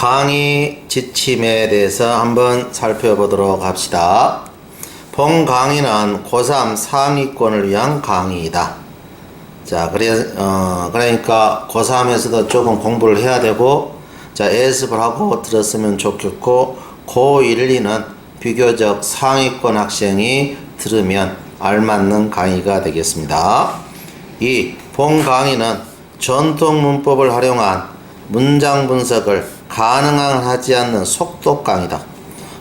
강의 지침에 대해서 한번 살펴보도록 합시다. 본 강의는 고3 상위권을 위한 강의이다. 자, 그러니까 고3에서도 조금 공부를 해야 되고, 자, 예습을 하고 들었으면 좋겠고, 고1, 2는 비교적 상위권 학생이 들으면 알맞는 강의가 되겠습니다. 이 본 강의는 전통 문법을 활용한 문장 분석을 가능한 하지 않는 속독 강의다.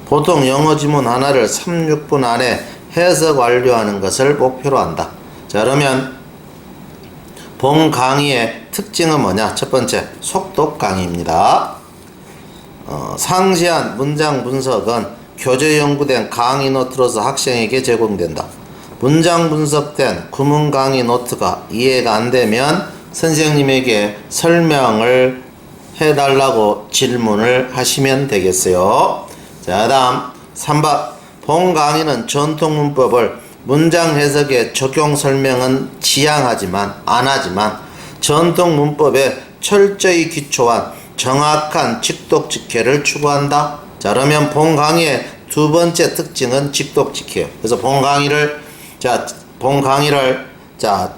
보통 영어 지문 하나를 3, 6분 안에 해석 완료하는 것을 목표로 한다. 자, 그러면 본 강의의 특징은 뭐냐? 첫 번째, 속독 강의입니다. 상세한 문장 분석은 교재 연구된 강의 노트로서 학생에게 제공된다. 문장 분석된 구문 강의 노트가 이해가 안 되면 선생님에게 설명을 해달라고 질문을 하시면 되겠어요. 자, 다음 3번. 본 강의는 전통 문법을 문장 해석에 적용 설명은 안 하지만 전통 문법에 철저히 기초한 정확한 직독직해를 추구한다. 자, 그러면 본 강의의 두 번째 특징은 직독직해요. 그래서 본 강의를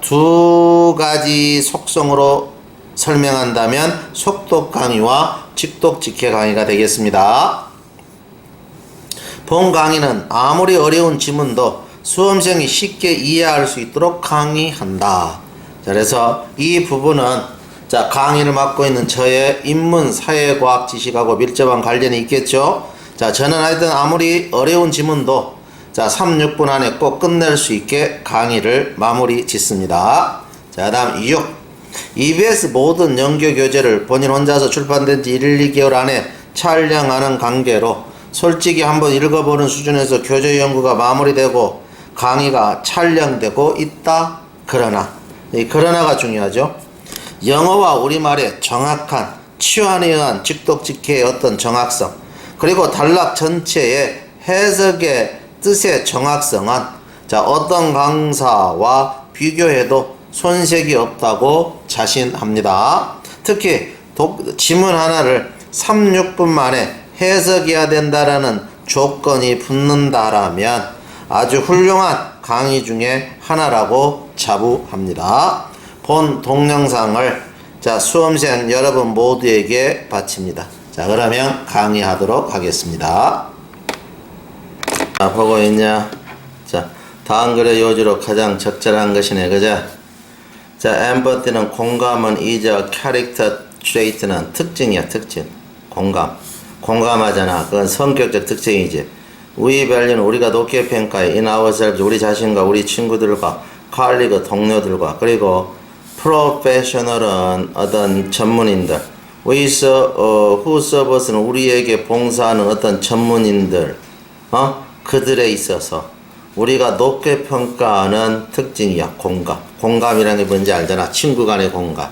두 가지 속성으로 설명한다면 속독 강의와 직독직해 강의가 되겠습니다. 본 강의는 아무리 어려운 지문도 수험생이 쉽게 이해할 수 있도록 강의한다. 자, 그래서 이 부분은 강의를 맡고 있는 저의 인문 사회과학 지식하고 밀접한 관련이 있겠죠. 자, 저는 하여튼 아무리 어려운 지문도 3, 6분 안에 꼭 끝낼 수 있게 강의를 마무리 짓습니다. 자, 다음 6. EBS 모든 연교 교재를 본인 혼자서 출판된 지 1, 2개월 안에 촬영하는 관계로 솔직히 한번 읽어보는 수준에서 교재 연구가 마무리되고 강의가 촬영되고 있다. 그러나, 이 그러나가 중요하죠. 영어와 우리말의 정확한 치환에 의한 직독직해의 어떤 정확성, 그리고 단락 전체의 해석의 뜻의 정확성은 어떤 강사와 비교해도 손색이 없다고 자신합니다. 특히 지문 하나를 3, 6분 만에 해석해야 된다라는 조건이 붙는다라면 아주 훌륭한 강의 중에 하나라고 자부합니다. 본 동영상을 수험생 여러분 모두에게 바칩니다. 자, 그러면 강의하도록 하겠습니다. 보고 있냐? 자, 다음 글의 요지로 가장 적절한 것이네, 그죠? 자, empathy는 공감은 is a character trait는 특징이야, 특징. 공감하잖아. 그건 성격적 특징이지. we value는 우리가 높게 평가해. in ourselves, 우리 자신과 우리 친구들과, colleague, 동료들과, 그리고 professional은 어떤 전문인들, who serves는 우리에게 봉사하는 어떤 전문인들, 그들에 있어서 우리가 높게 평가하는 특징이야. 공감이라는 게 뭔지 알잖아. 친구 간의 공감.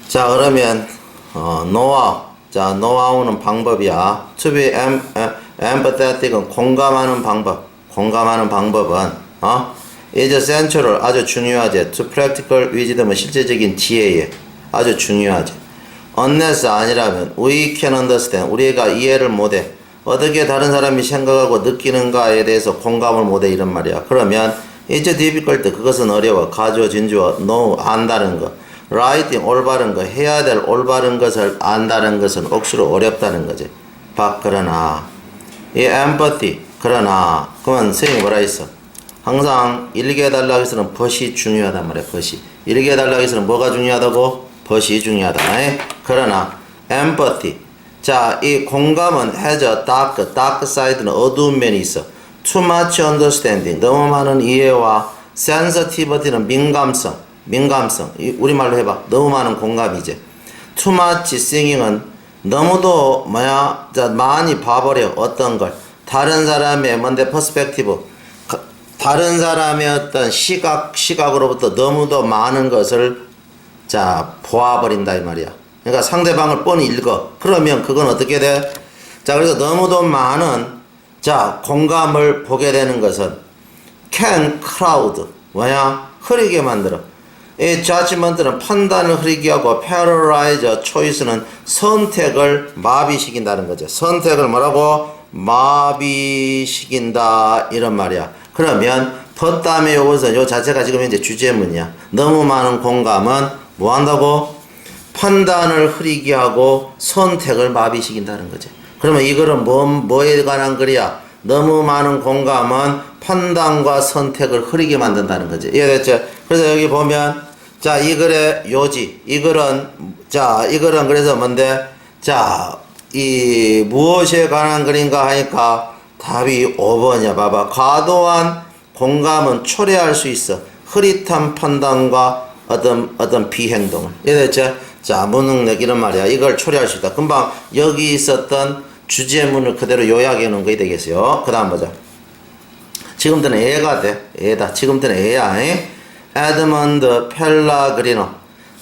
자, 그러면 노하우는 방법이야. to be empathetic은 공감하는 방법은 is essential, 아주 중요하지. to practical wisdom은 실제적인 지혜에 아주 중요하지. unless 아니라면 we can understand, 우리가 이해를 못해. 어떻게 다른 사람이 생각하고 느끼는가에 대해서 공감을 못해, 이런 말이야. 그러면 it's difficult, 그것은 어려워. 가주어 진주어 know, 안다는 거. writing, 올바른 거. 해야 될 올바른 것을 안다는 것은 억수로 어렵다는 거지. 그러나 이 empathy, 그러나 그러면 선생님이 뭐라 했어? 항상 읽게 해달라고 해서는 벗이 중요하단 말이야. 벗이 읽게 해달라고 해서는 뭐가 중요하다고? 벗이 중요하다. 그러나 empathy, 자, 이 공감은 has a dark side는 어두운 면이 있어. too much understanding, 너무 많은 이해와 sensitivity는 민감성. 우리말로 해봐. 너무 많은 공감이지. too much seeing은 너무도 많이 봐버려. 어떤 걸. 다른 사람의 퍼스펙티브. 다른 사람의 어떤 시각으로부터 너무도 많은 것을 보아버린다, 이 말이야. 그러니까 상대방을 뻔히 읽어. 그러면 그건 어떻게 돼? 자, 그래서 너무도 많은 공감을 보게 되는 것은 can cloud, 흐리게 만들어. 이 judgment는 판단을 흐리게 하고 paralyze choice는 선택을 마비시킨다는 거죠. 선택을 뭐라고? 마비시킨다 이런 말이야. 그러면 but 다음에 요것은 요 자체가 지금 현재 주제문이야. 너무 많은 공감은 뭐 한다고? 판단을 흐리게 하고 선택을 마비시킨다는 거지. 그러면 이거는 뭐에 관한 글이야? 너무 많은 공감은 판단과 선택을 흐리게 만든다는 거지. 이해됐죠? 그래서 여기 보면 자, 이 글의 요지. 이 글은 그래서 뭔데? 자, 이 무엇에 관한 글인가 하니까 답이 5번이야. 봐봐. 과도한 공감은 초래할 수 있어. 흐릿한 판단과 어떤 비행동을. 이해됐죠? 자, 무능력 이런 말이야. 이걸 초래할 수 있다. 금방 여기 있었던 주제문을 그대로 요약해 놓은 거 되겠어요. 그 다음 보자. 지금부터는 애가 돼. 애다. 지금부터는 애야. 에드먼드 펠라그리노.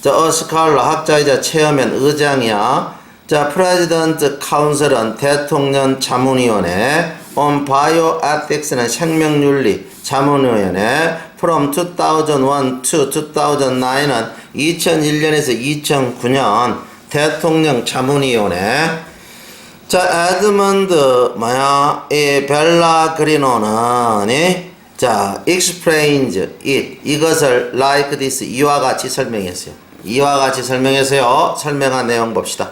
자, 어스칼러 학자이자 체어맨 의장이야. 자, 프레지던트 카운슬은 대통령 자문위원회. on bioethics는 생명윤리 자문위원회. from 2001 to 2009은 2001년에서 2009년 대통령 자문위원회. 자, 에드먼드 이 벨라그리노는 자, explains it. 이것을 like this. 이와 같이 설명했어요. 이와 같이 설명했어요. 설명한 내용 봅시다.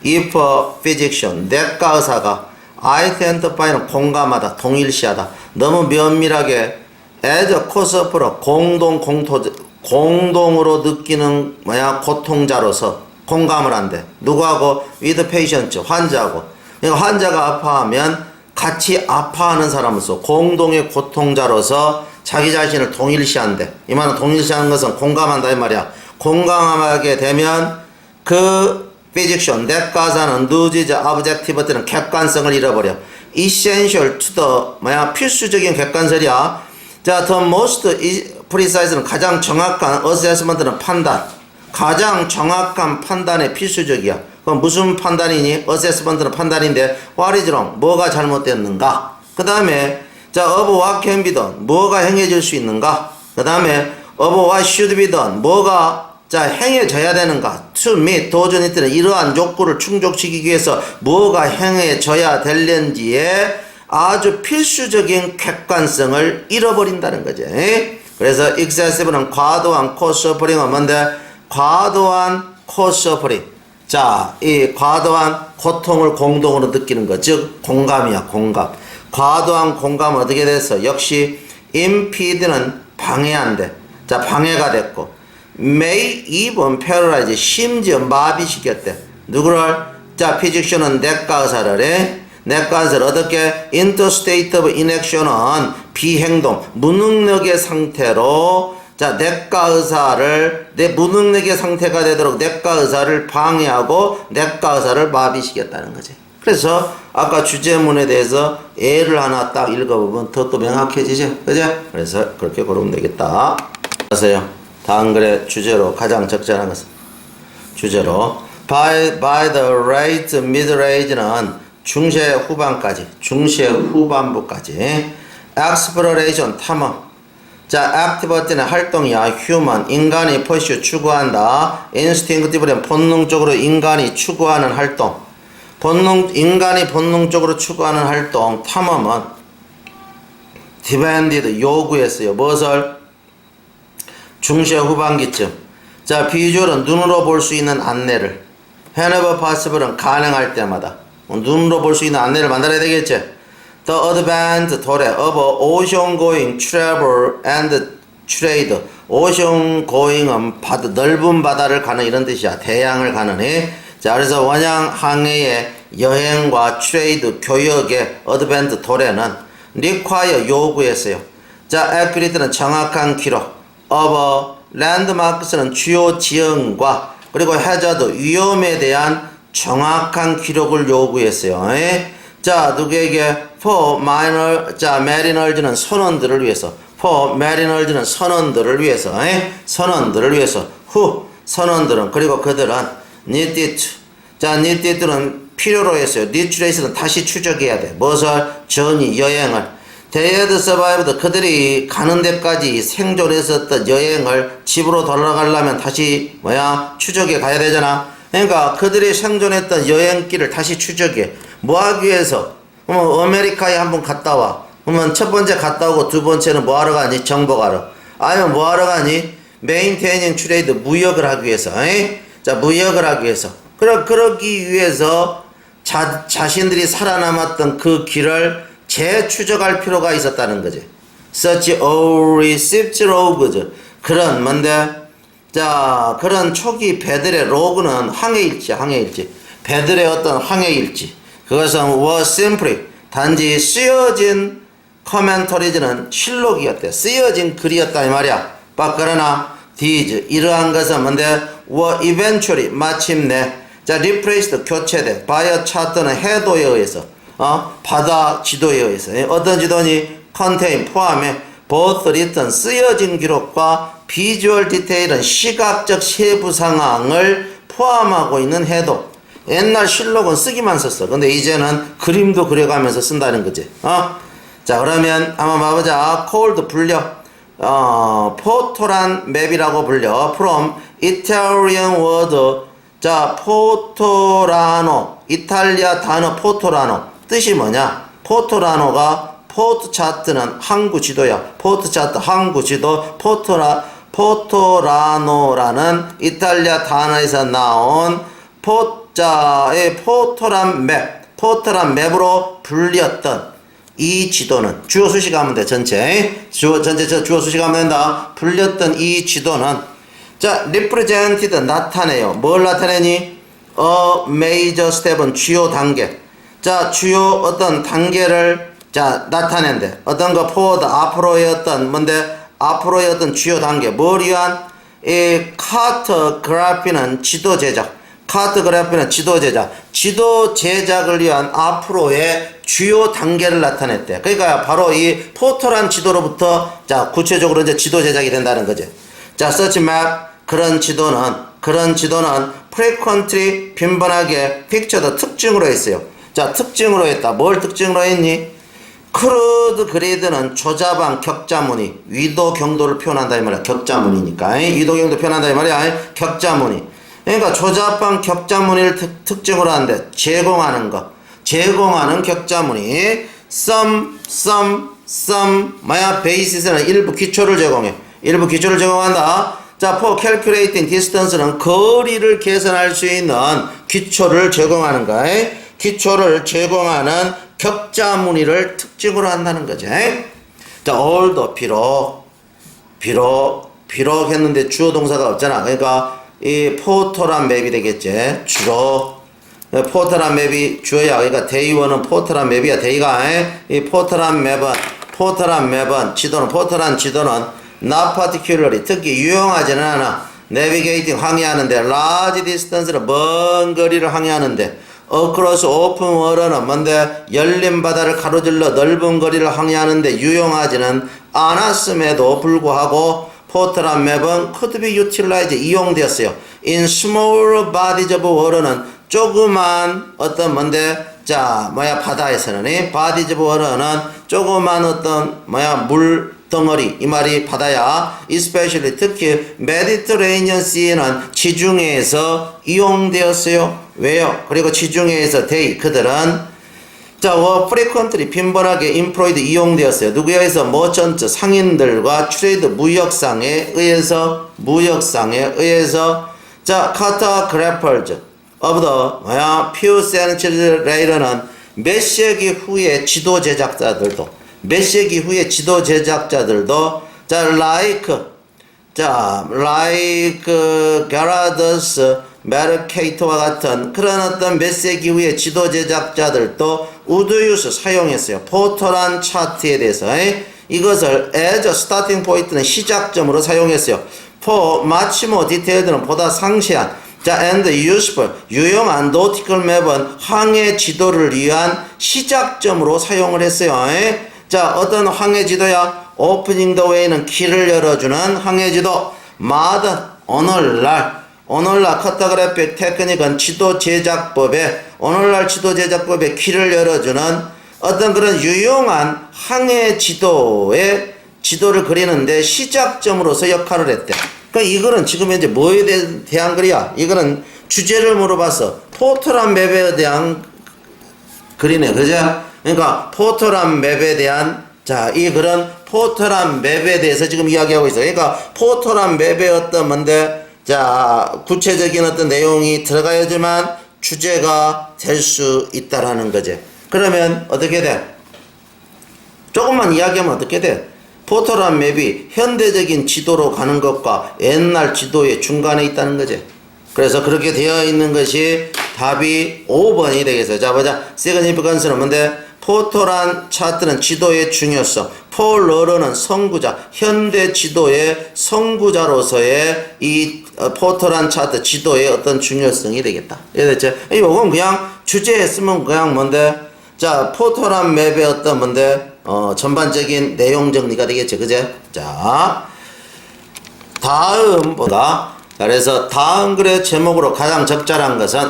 If a physician, 내과 의사가 identify는 공감하다, 동일시하다. 너무 면밀하게 as a cause of 공동으로 느끼는 고통자로서 공감을 한대. 누구하고? with patient, 환자하고. 그러니까 환자가 아파하면 같이 아파하는 사람으로서 공동의 고통자로서 자기 자신을 동일시한대. 이 말은 동일시하는 것은 공감한다 이 말이야. 공감하게 되면 그 physician, 내과사는 loses objectivity는 객관성을 잃어버려. essential to the 필수적인 객관설이야. 자, the most precise는 가장 정확한 assessment는 판단. 가장 정확한 판단의 필수적이야. 그럼 무슨 판단이니? 어세스먼트는 판단인데 what is wrong? 뭐가 잘못됐는가? 그 다음에 자, of what can be done? 뭐가 행해질 수 있는가? 그 다음에 of what should be done? 뭐가 자 행해져야 되는가? to meet 도전이 때는 이러한 욕구를 충족시키기 위해서 뭐가 행해져야 될는지에 아주 필수적인 객관성을 잃어버린다는 거지. 그래서 excessive는 과도한 코스어프링은 뭔데? 과도한 코스어프링. 자, 이 과도한 고통을 공동으로 느끼는 것, 즉 공감이야, 공감. 과도한 공감은 어떻게 됐어? 역시 impede는 방해한대. 자, 방해가 됐고 may even paralyze, 심지어 마비시켰대. 누구를? 자, physician은 내과 의사를 해. 내과 의사를 어떻게? into state of inaction은 비행동, 무능력의 상태로 자, 내과 의사를 내 무능력의 상태가 되도록 내과 의사를 방해하고 내과 의사를 마비시켰다는 거지. 그래서 아까 주제문에 대해서 예를 하나 딱 읽어보면 더 또 명확해지죠. 그죠? 그래서 그렇게 고르면 되겠다. 하세요. 다음 글의 주제로 가장 적절한 것은 주제로 by the late middle age는 중세 후반까지, 중세 후반부까지 exploration 탐험. 자, activity는 활동이야. human, 인간이 pursue, 추구한다. instinctive는 본능적으로 인간이 추구하는 활동. 인간이 본능적으로 추구하는 활동. 탐험은 demanded, 요구했어요. 무엇을? 중세 후반기쯤. 자, 비주얼은 눈으로 볼 수 있는 안내를. whenever possible은 가능할 때마다. 눈으로 볼 수 있는 안내를 만들어야 되겠지. The advanced 도래 of ocean-going travel and trade. ocean-going은 넓은 바다를 가는 이런 뜻이야. 대양을 가는 애. 자, 그래서 원양 항해의 여행과 trade, 교역의 advanced 도래는 require, 요구했어요. 자, accurate는 정확한 기록. of landmarks는 주요 지형과 그리고 hazard, 위험에 대한 정확한 기록을 요구했어요. 자, 누구에게? for mariners는 선원들을 위해서. for mariners는 선원들을 위해서. 선원들을 위해서. who, 선원들은, 그리고 그들은 needed. 자, needed는 필요로 했어요. retrace는 다시 추적해야 돼. 무엇을? 전이, 여행을. They had survived. 그들이 가는 데까지 생존했었던 여행을 집으로 돌아가려면 다시 추적해 가야 되잖아. 그러니까 그들이 생존했던 여행길을 다시 추적해. 뭐 하기 위해서? 아메리카에 한번 갔다 와. 그러면 첫 번째 갔다 오고 두 번째는 뭐 하러 가니? 정복하러. 아니면 뭐 하러 가니? 메인테이닝 트레이드, 무역을 하기 위해서. 자, 무역을 하기 위해서. 그러기 위해서 자신들이 살아남았던 그 길을 재추적할 필요가 있었다는 거지. Such a received logs. 그런 자, 그런 초기 배들의 로그는 항해일지. 배들의 어떤 항해일지. 그것은 was simply 단지 쓰여진 커멘터리즈는 실록이었대. 쓰여진 글이었다 이 말이야. 그러나 these 이러한 것은 were eventually 마침내 자 replaced 교체돼. by a chart는 해도에 의해서 바다 지도에 의해서 어떤 지도니 contain 포함해 both written 쓰여진 기록과 비주얼 디테일은 시각적 세부 상황을 포함하고 있는 해도. 옛날 실록은 쓰기만 썼어. 근데 이제는 그림도 그려가면서 쓴다는 거지. 자, 그러면 한번 봐보자. called 불려. 포토란 맵이라고 불려. from Italian word. 자, 포토라노. 이탈리아 단어 포토라노. 뜻이 뭐냐? 포토라노가 포트 차트는 항구 지도야. 포트 차트 항구 지도. 포토라노라는 이탈리아 단어에서 나온 포토란 맵으로 불렸던 이 지도는 주어 수식하면 돼. 전체 주어 수식하면 된다. 불렸던 이 지도는 자 represented 나타내요. 뭘 나타내니? a major step은 주요 단계. 자 주요 어떤 단계를 자 나타낸대. 어떤 거 forward 앞으로의 어떤 앞으로의 어떤 주요 단계. 뭘 위한? 이 카트그래피는 지도 제작. 카트그래피는 지도 제작. 지도 제작을 위한 앞으로의 주요 단계를 나타냈대. 그러니까 바로 이 포토란 지도로부터 자 구체적으로 이제 지도 제작이 된다는 거지. 자, search map 그런 지도는 frequently 빈번하게 pictured 특징으로 했어요. 자, 특징으로 했다. 뭘 특징으로 했니? 크루드 그레이드는 조잡한 격자무늬, 위도 경도를 표현한다 이 말이야. 격자무늬니까. 위도 경도 표현한다 이 말이야. 격자무늬. 그러니까 조잡한 격자무늬를 특징으로 하는데 제공하는 격자무늬. some basis는 일부 기초를 제공해. 일부 기초를 제공한다. 자, for calculating distance는 거리를 계산할 수 있는 기초를 제공하는 거야. 기초를 제공하는 격자무늬를 특징으로 한다는 거지. 자, although 비록 했는데 주어 동사가 없잖아. 그러니까 이 포토란 맵이 되겠지. 주로 포토란 맵이 주어야. 그러니까 day 1은 포토란 맵이야. day가 이 포토란 맵은 포토란 지도는 not particularly 특히 유용하지는 않아. navigating 항해하는데 large distance를 먼 거리를 항해하는데 across open water는 열린 바다를 가로질러 넓은 거리를 항해하는데 유용하지는 않았음에도 불구하고 포트란 맵은 could be utilized 이용되었어요. in small bodies of water는 조그만 어떤 바다에서는 bodies of water는 조그만 어떤 물덩어리 이 말이 바다야. especially 특히 Mediterranean Sea는 지중해에서 이용되었어요. 왜요? 그리고 지중해에서 그들은 자, frequently 빈번하게 employed 이용되었어요. 누구에 의해서? 머천트 상인들과 트레이드 무역상에 의해서 자, cartographers of the few centuries later는 몇 세기 후에 지도 제작자들도 자, like Gerardus 메르케이터와 같은 그런 어떤 몇 세기 후에 지도 제작자들도 우드유스 사용했어요. 포토란 차트에 대해서 이것을 as a starting point는 시작점으로 사용했어요. for much more detailed는 보다 상세한 자 and useful 유용한 nautical map은 항해 지도를 위한 시작점으로 사용을 했어요. 자 어떤 항해 지도야? opening the way는 길을 열어주는 항해 지도. modern 오늘날 카타그래픽 테크닉은 오늘날 지도 제작법에 길을 열어주는 어떤 그런 유용한 항해 지도를 그리는데 시작점으로서 역할을 했대. 그러니까 이거는 지금 현재 뭐에 대한 글이야? 이거는 주제를 물어봤어. 포토란 맵에 대한 글이네. 그죠? 그러니까 포토란 맵에 대한 자, 이 그런 포토란 맵에 대해서 지금 이야기하고 있어. 그러니까 포토란 맵에 어떤 뭔데 자, 구체적인 어떤 내용이 들어가야지만 주제가 될 수 있다라는 거지. 그러면 어떻게 돼? 조금만 이야기하면 어떻게 돼? 포토란 맵이 현대적인 지도로 가는 것과 옛날 지도의 중간에 있다는 거지. 그래서 그렇게 되어 있는 것이 답이 5번이 되겠어요. 자, 보자. 시그니피컨스는 뭔데? 포토란 차트는 지도의 중요성. 폴러러는 선구자. 현대 지도의 선구자로서의 이 포토란 차트 지도의 어떤 중요성이 되겠다. 이해됐죠? 이건 그냥 주제에 쓰면 그냥 뭔데? 자, 포토란 맵의 어떤 뭔데? 전반적인 내용 정리가 되겠죠. 그제? 자, 다음 보다. 그래서 다음 글의 제목으로 가장 적절한 것은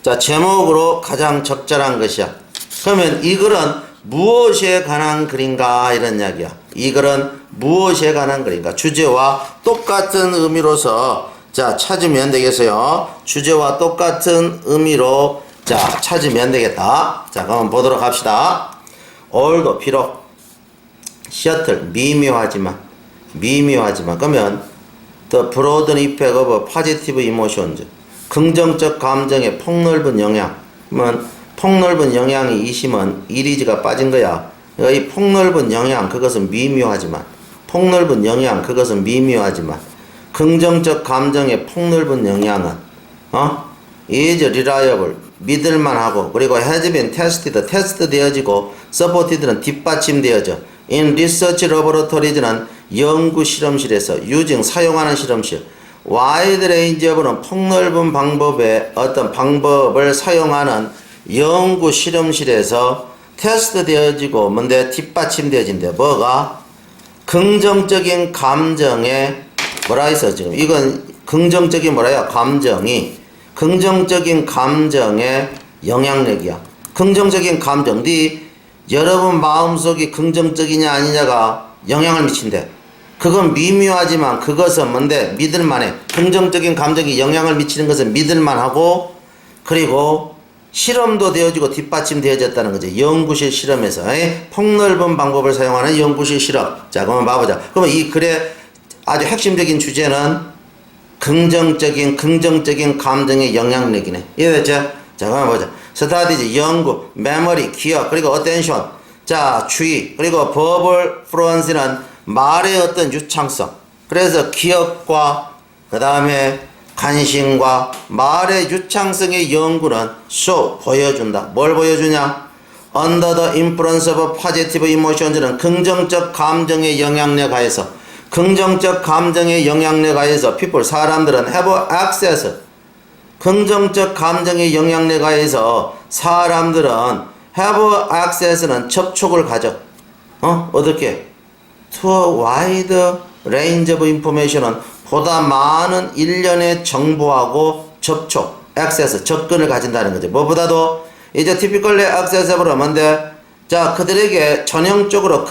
자, 제목으로 가장 적절한 것이야. 그러면 이 글은 무엇에 관한 글인가 이런 이야기야. 이 글은 무엇에 관한 글인가? 주제와 똑같은 의미로서 자, 찾으면 되겠어요. 주제와 똑같은 의미로 자, 찾으면 되겠다. 자, 그럼 보도록 합시다. 얼도 비록 셔틀 미묘하지만 그러면 the broad effect of positive emotions 긍정적 감정의 폭넓은 영향 그러면 폭넓은 영향이 이심은 이리지가 빠진 거야. 이 폭넓은 영향 그것은 미묘하지만 긍정적 감정의 폭넓은 영향은 is reliable 믿을만하고 그리고 has been tested 테스트 되어지고 supported는 뒷받침되어져 in research laboratories,는 연구 실험실에서 using 사용하는 실험실 wide range of는 폭넓은 방법의 어떤 방법을 사용하는 연구 실험실에서 테스트 되어지고 뭔데 뒷받침되어진대. 뭐가? 긍정적인 감정에 뭐라 있어 지금 이건 긍정적인 뭐라야 긍정적인 감정의 영향력이야. 긍정적인 감정 네 여러분 마음속이 긍정적이냐 아니냐가 영향을 미친대. 그건 미묘하지만 그것은 뭔데 믿을만해. 긍정적인 감정이 영향을 미치는 것은 믿을만하고 그리고 실험도 되어지고 뒷받침되어졌다는 거죠. 연구실 실험에서 폭넓은 방법을 사용하는 연구실 실험. 자, 그러면 봐보자. 그러면 이 글의 아주 핵심적인 주제는 긍정적인 감정의 영향력이네. 이해됐죠? 자, 그러면 보자. 스타디지 연구, 메모리, 기억, 그리고 어텐션. 자, 주의, 그리고 버벌 플루언시는 말의 어떤 유창성. 그래서 기억과 그 다음에 관심과 말의 유창성의 연구는 보여준다. 뭘 보여주냐? Under the influence of positive emotions는 긍정적 감정의 영향력 하에서 people 사람들은 have access 긍정적 감정의 영향력 하에서 사람들은 have access는 접촉을 가져. 어떻게? To a wide range of information은 보다 많은 일련의 정보하고 접촉, access, 접근을 가진다는 거죠. 무엇보다도 이제 typically accessible 뭔데? 자, 그들에게 전형적으로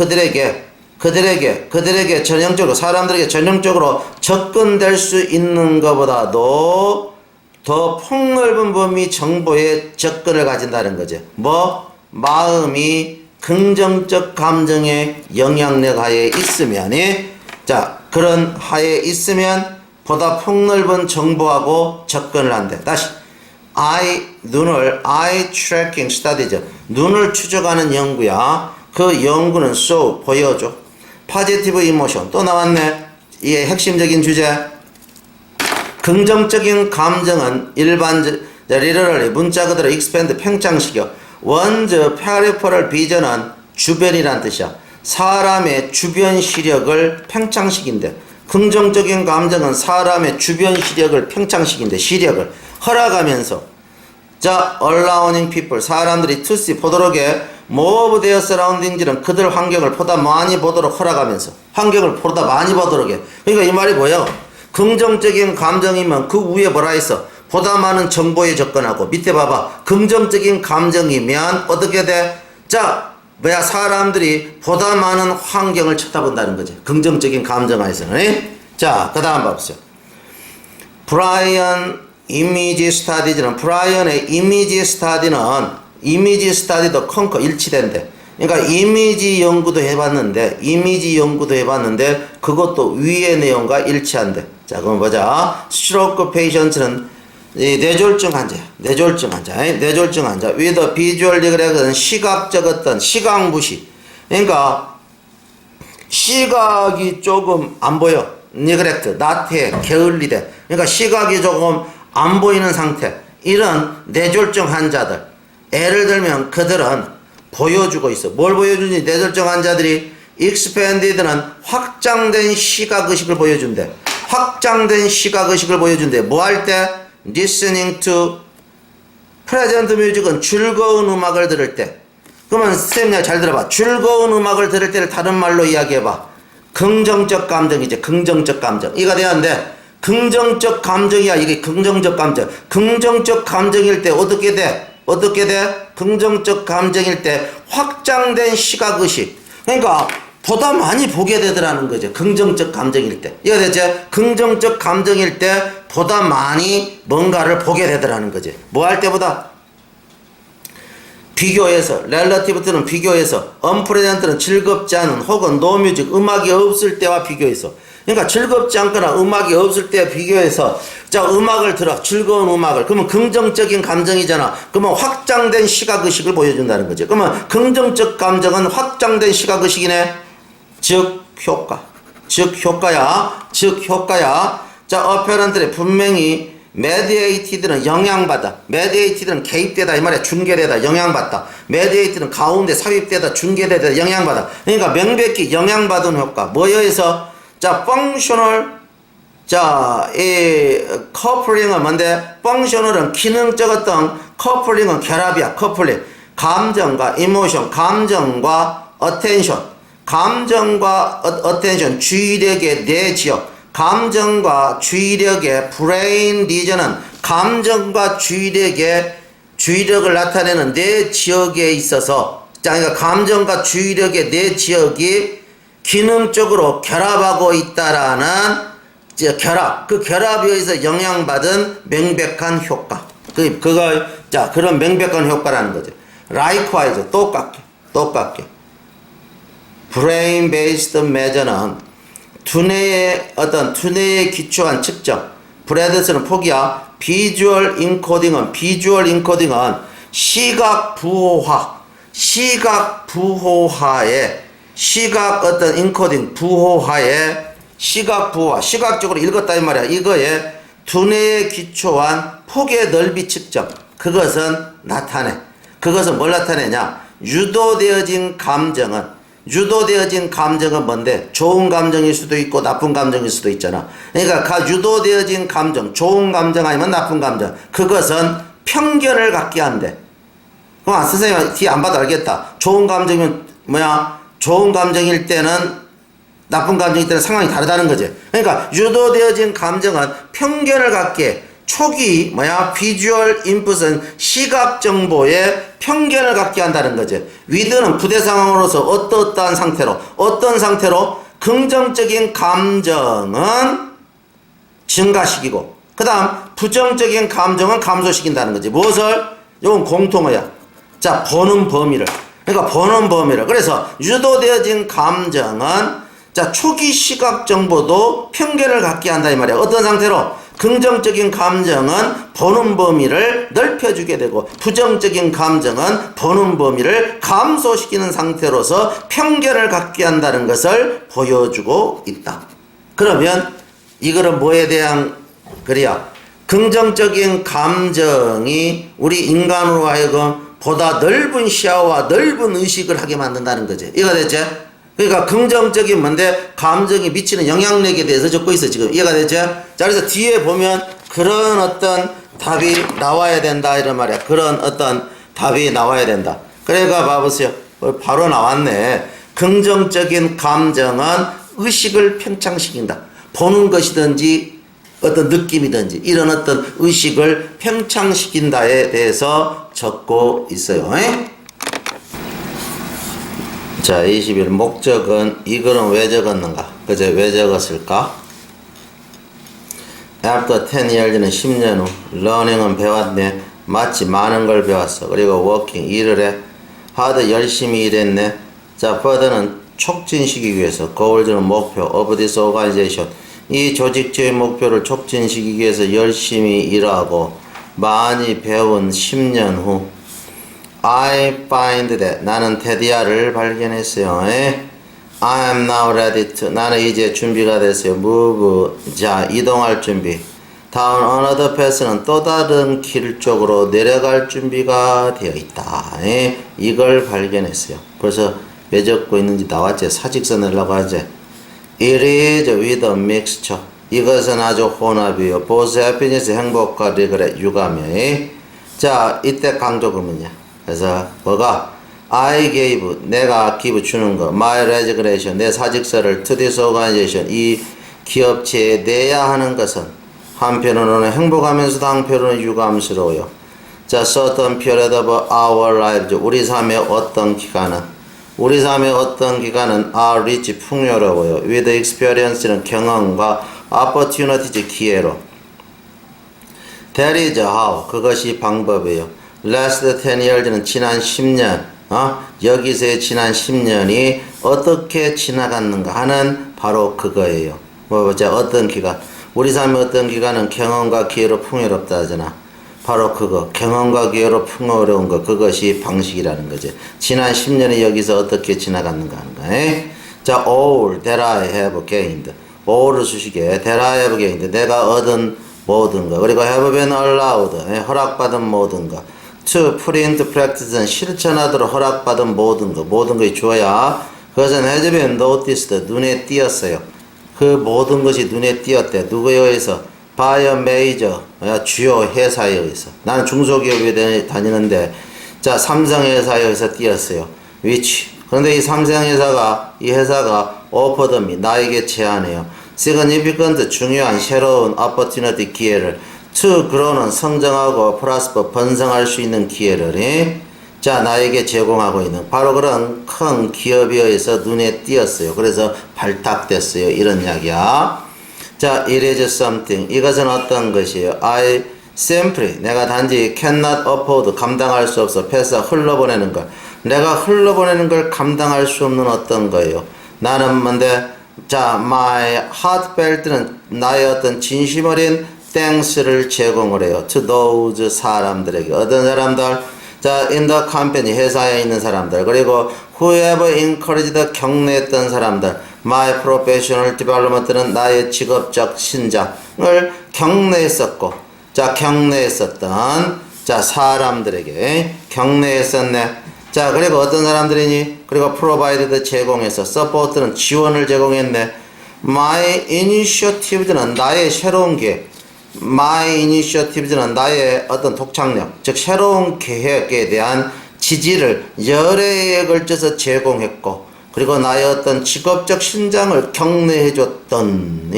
사람들에게 전형적으로 접근될 수 있는 것보다도 더 폭넓은 범위 정보에 접근을 가진다는 거죠. 마음이 긍정적 감정의 영향력 하에 있으면 자, 그런 하에 있으면 보다 폭넓은 정보하고 접근을 한대. 다시 eye tracking studies 눈을 추적하는 연구야. 그 연구는 보여줘. positive emotion 또 나왔네. 이게 핵심적인 주제. 긍정적인 감정은 literally 문자 그대로 expand 팽창시켜. one's peripheral vision은 주변이란 뜻이야. 사람의 주변 시력을 팽창시킨대. 긍정적인 감정은 사람의 주변 시력을 팽창시킨대. 시력을 허락하면서 자, allowing people 사람들이 to see 보도록에 more of their surroundings는 그들 환경을 보다 많이 보도록 허락하면서 환경을 보다 많이 보도록 해. 그러니까 이 말이 뭐예요? 긍정적인 감정이면 그 위에 뭐라 했어? 보다 많은 정보에 접근하고 밑에 봐봐. 긍정적인 감정이면 어떻게 돼? 자, 뭐야 사람들이 보다 많은 환경을 쳐다본다는 거지. 긍정적인 감정 하에서는. 자, 그 다음 봐보세요. 브라이언 이미지 스타디즈는 브라이언의 이미지 스타디도 컨커 일치된대. 그러니까 이미지 연구도 해봤는데 그것도 위의 내용과 일치한대. 자, 그럼 보자. 스트로크 페이션트는 뇌졸중 환자야. 뇌졸중 환자 with visual neglect, 시각적 어떤 시각무시. 그러니까 시각이 조금 안 보여. neglect, 나태해, 게을리대. 그러니까 시각이 조금 안 보이는 상태. 이런 뇌졸중 환자들. 예를 들면 그들은 보여주고 있어. 뭘 보여주니? 뇌졸중 환자들이 expanded는 확장된 시각의식을 보여준대. 확장된 시각의식을 보여준대. 뭐 할 때? listening to present music은 즐거운 음악을 들을 때. 그러면 선생님 잘 들어봐. 즐거운 음악을 들을 때를 다른 말로 이야기해봐. 긍정적 감정이지. 긍정적 감정. 이거 되는데 긍정적 감정이야. 이게 긍정적 감정. 긍정적 감정일 때 어떻게 돼? 긍정적 감정일 때 확장된 시각의식. 그러니까 보다 많이 보게 되더라는 거죠. 긍정적 감정일 때. 이거 대체 긍정적 감정일 때 보다 많이 뭔가를 보게 되더라는 거지. 뭐 할 때보다? 비교해서, relative는 비교해서, unpresent는 즐겁지 않은 혹은 no music, 음악이 없을 때와 비교해서. 그러니까 즐겁지 않거나 음악이 없을 때와 비교해서 자, 음악을 들어. 즐거운 음악을. 그러면 긍정적인 감정이잖아. 그러면 확장된 시각의식을 보여준다는 거죠. 그러면 긍정적 감정은 확장된 시각의식이네. 즉 효과야. 자, apparently 분명히 mediated는 영향받아. mediated는 개입되다 이 말이야. 중계되다, 영향받다. mediated는 가운데 삽입되다, 중계되다, 영향받아. 그러니까 명백히 영향받은 효과. 뭐에 의해서? 자, functional. 자, 이 coupling 뭔데? functional은 기능적 어떤 coupling은 결합이야. coupling. 감정과 emotion, 감정과 attention. 감정과 attention, 주의력의 뇌 지역. 감정과 주의력의 brain region은 감정과 주의력을 나타내는 뇌 지역에 있어서, 자, 그러니까 감정과 주의력의 뇌 지역이 기능적으로 결합하고 있다라는 그 결합에 의해서 영향받은 명백한 효과. 자, 그런 명백한 효과라는 거죠. likewise, 똑같게. brain based measure는 두뇌에 기초한 측정. 브래드스는 포기야. 비주얼 인코딩은 시각 부호화에 시각적으로 읽었다 이 말이야. 이거에 두뇌에 기초한 폭의 넓이 측정. 그것은 뭘 나타내냐? 유도되어진 감정은 뭔데? 좋은 감정일 수도 있고 나쁜 감정일 수도 있잖아. 그러니까 유도되어진 감정, 좋은 감정 아니면 나쁜 감정, 그것은 편견을 갖게 한대. 그럼 선생님 뒤 안 봐도 알겠다. 좋은 감정이면 뭐야? 좋은 감정일 때는 나쁜 감정일 때는 상황이 다르다는 거지. 그러니까 유도되어진 감정은 편견을 갖게, 초기 비주얼 인풋은 시각 정보에 편견을 갖게 한다는 거지. 위드는 부대 상황으로서 어떤 상태로 긍정적인 감정은 증가시키고, 그 다음 부정적인 감정은 감소시킨다는 거지. 무엇을? 이건 공통어야. 자, 보는 범위를. 그래서 유도되어진 감정은 자, 초기 시각 정보도 편견을 갖게 한다 이 말이야. 어떤 상태로? 긍정적인 감정은 보는 범위를 넓혀주게 되고, 부정적인 감정은 보는 범위를 감소시키는 상태로서 편견을 갖게 한다는 것을 보여주고 있다. 그러면 이거는 뭐에 대한 글이야? 긍정적인 감정이 우리 인간으로 하여금 보다 넓은 시야와 넓은 의식을 하게 만든다는 거지. 이해가 됐지? 그러니까 긍정적인 뭔데? 감정이 미치는 영향력에 대해서 적고 있어 지금. 이해가 됐죠? 자, 그래서 뒤에 보면 그런 어떤 답이 나와야 된다 이런 말이야. 그런 어떤 답이 나와야 된다. 그러니까 봐보세요. 바로 나왔네. 긍정적인 감정은 의식을 편창시킨다. 보는 것이든지 어떤 느낌이든지 이런 어떤 의식을 편창시킨다에 대해서 적고 있어요. 자, 21. 목적은 이거는 왜 적었는가? 그제 왜 적었을까? After 10 years는 10년 후. learning은 배웠네. 마치 많은 걸 배웠어. 그리고 working 일을 해. hard 열심히 일했네. 자, further는 촉진시키기 위해서. goals는 목표. of this organization. 이 조직주의 목표를 촉진시키기 위해서 열심히 일하고 많이 배운 10년 후. I find that 나는 테디아를 발견했어요. I am now ready to 나는 이제 준비가 됐어요. move 자 이동할 준비. 다음 another path는 또 다른 길 쪽으로 내려갈 준비가 되어 있다. 이걸 발견했어요. 벌써 왜 적고 있는지 나왔지. 사직서내려고 하지. It is with a mixture. 이것은 아주 혼합이요. both happiness 행복과 regret 유감이요. 자 이때 강조금은요. 그래서 뭐가 I gave 내가 give 주는 거 my resignation 내 사직서를 to this organization 이 기업체에 내야 하는 것은 한편으로는 행복하면서도 한편으로는 유감스러워요. 자 certain period of our lives 우리 삶의 어떤 기간은 are rich 풍요로워요. with experience는 경험과 opportunities 기회로 that is how 그것이 방법이에요. last 10 years는 지난 10년 여기서의 지난 10년이 어떻게 지나갔는가 하는 바로 그거예요. 보자 어떤 기간 우리 삶의 어떤 기간은 경험과 기회로 풍요롭다 하잖아. 바로 그거 경험과 기회로 풍요로운 거 그것이 방식이라는 거지. 지난 10년이 여기서 어떻게 지나갔는가 하는 거야. 자 all that I have gained all을 수식에 that I have gained 내가 얻은 모든 거 그리고 have been allowed 허락받은 모든 거 to put into practice는 실천하도록 허락받은 모든 것이 주어야 그것은 has been noticed 눈에 띄었어요. 그 모든 것이 눈에 띄었대. 누구에 의해서? by a major 주요 회사에 의해서. 나는 중소기업에 다니는데 자 삼성회사에 의해서 띄었어요. which 그런데 이 삼성회사가 이 회사가 offered me 나에게 제안해요. significant 중요한 새로운 opportunity 기회를 to grow는 성장하고 prosper 번성할 수 있는 기회를 자 나에게 제공하고 있는 바로 그런 큰 기업에 의해서 눈에 띄었어요. 그래서 발탁됐어요. 이런 이야기야. 자 it is something 이것은 어떤 것이에요. I simply 내가 단지 cannot afford 감당할 수 없어 패스 흘러보내는 걸 내가 흘러보내는 걸 감당할 수 없는 어떤 거예요. 나는 뭔데 자 my heartfelt는 나의 어떤 진심 어린 thanks를 제공을 해요. to those 사람들에게 어떤 사람들 자 in the company 회사에 있는 사람들 그리고 whoever encouraged 격려했던 사람들 my professional development는 나의 직업적 신장을 격려했었고 자 격려했었던 자 사람들에게 격려했었네. 자 그리고 어떤 사람들이니 그리고 provided 제공해서 support는 지원을 제공했네. my initiatives는 나의 새로운 계획 my initiatives는 나의 어떤 독창력 즉 새로운 계획에 대한 지지를 여러 해에 걸쳐서 제공했고 그리고 나의 어떤 직업적 신장을 격려해줬던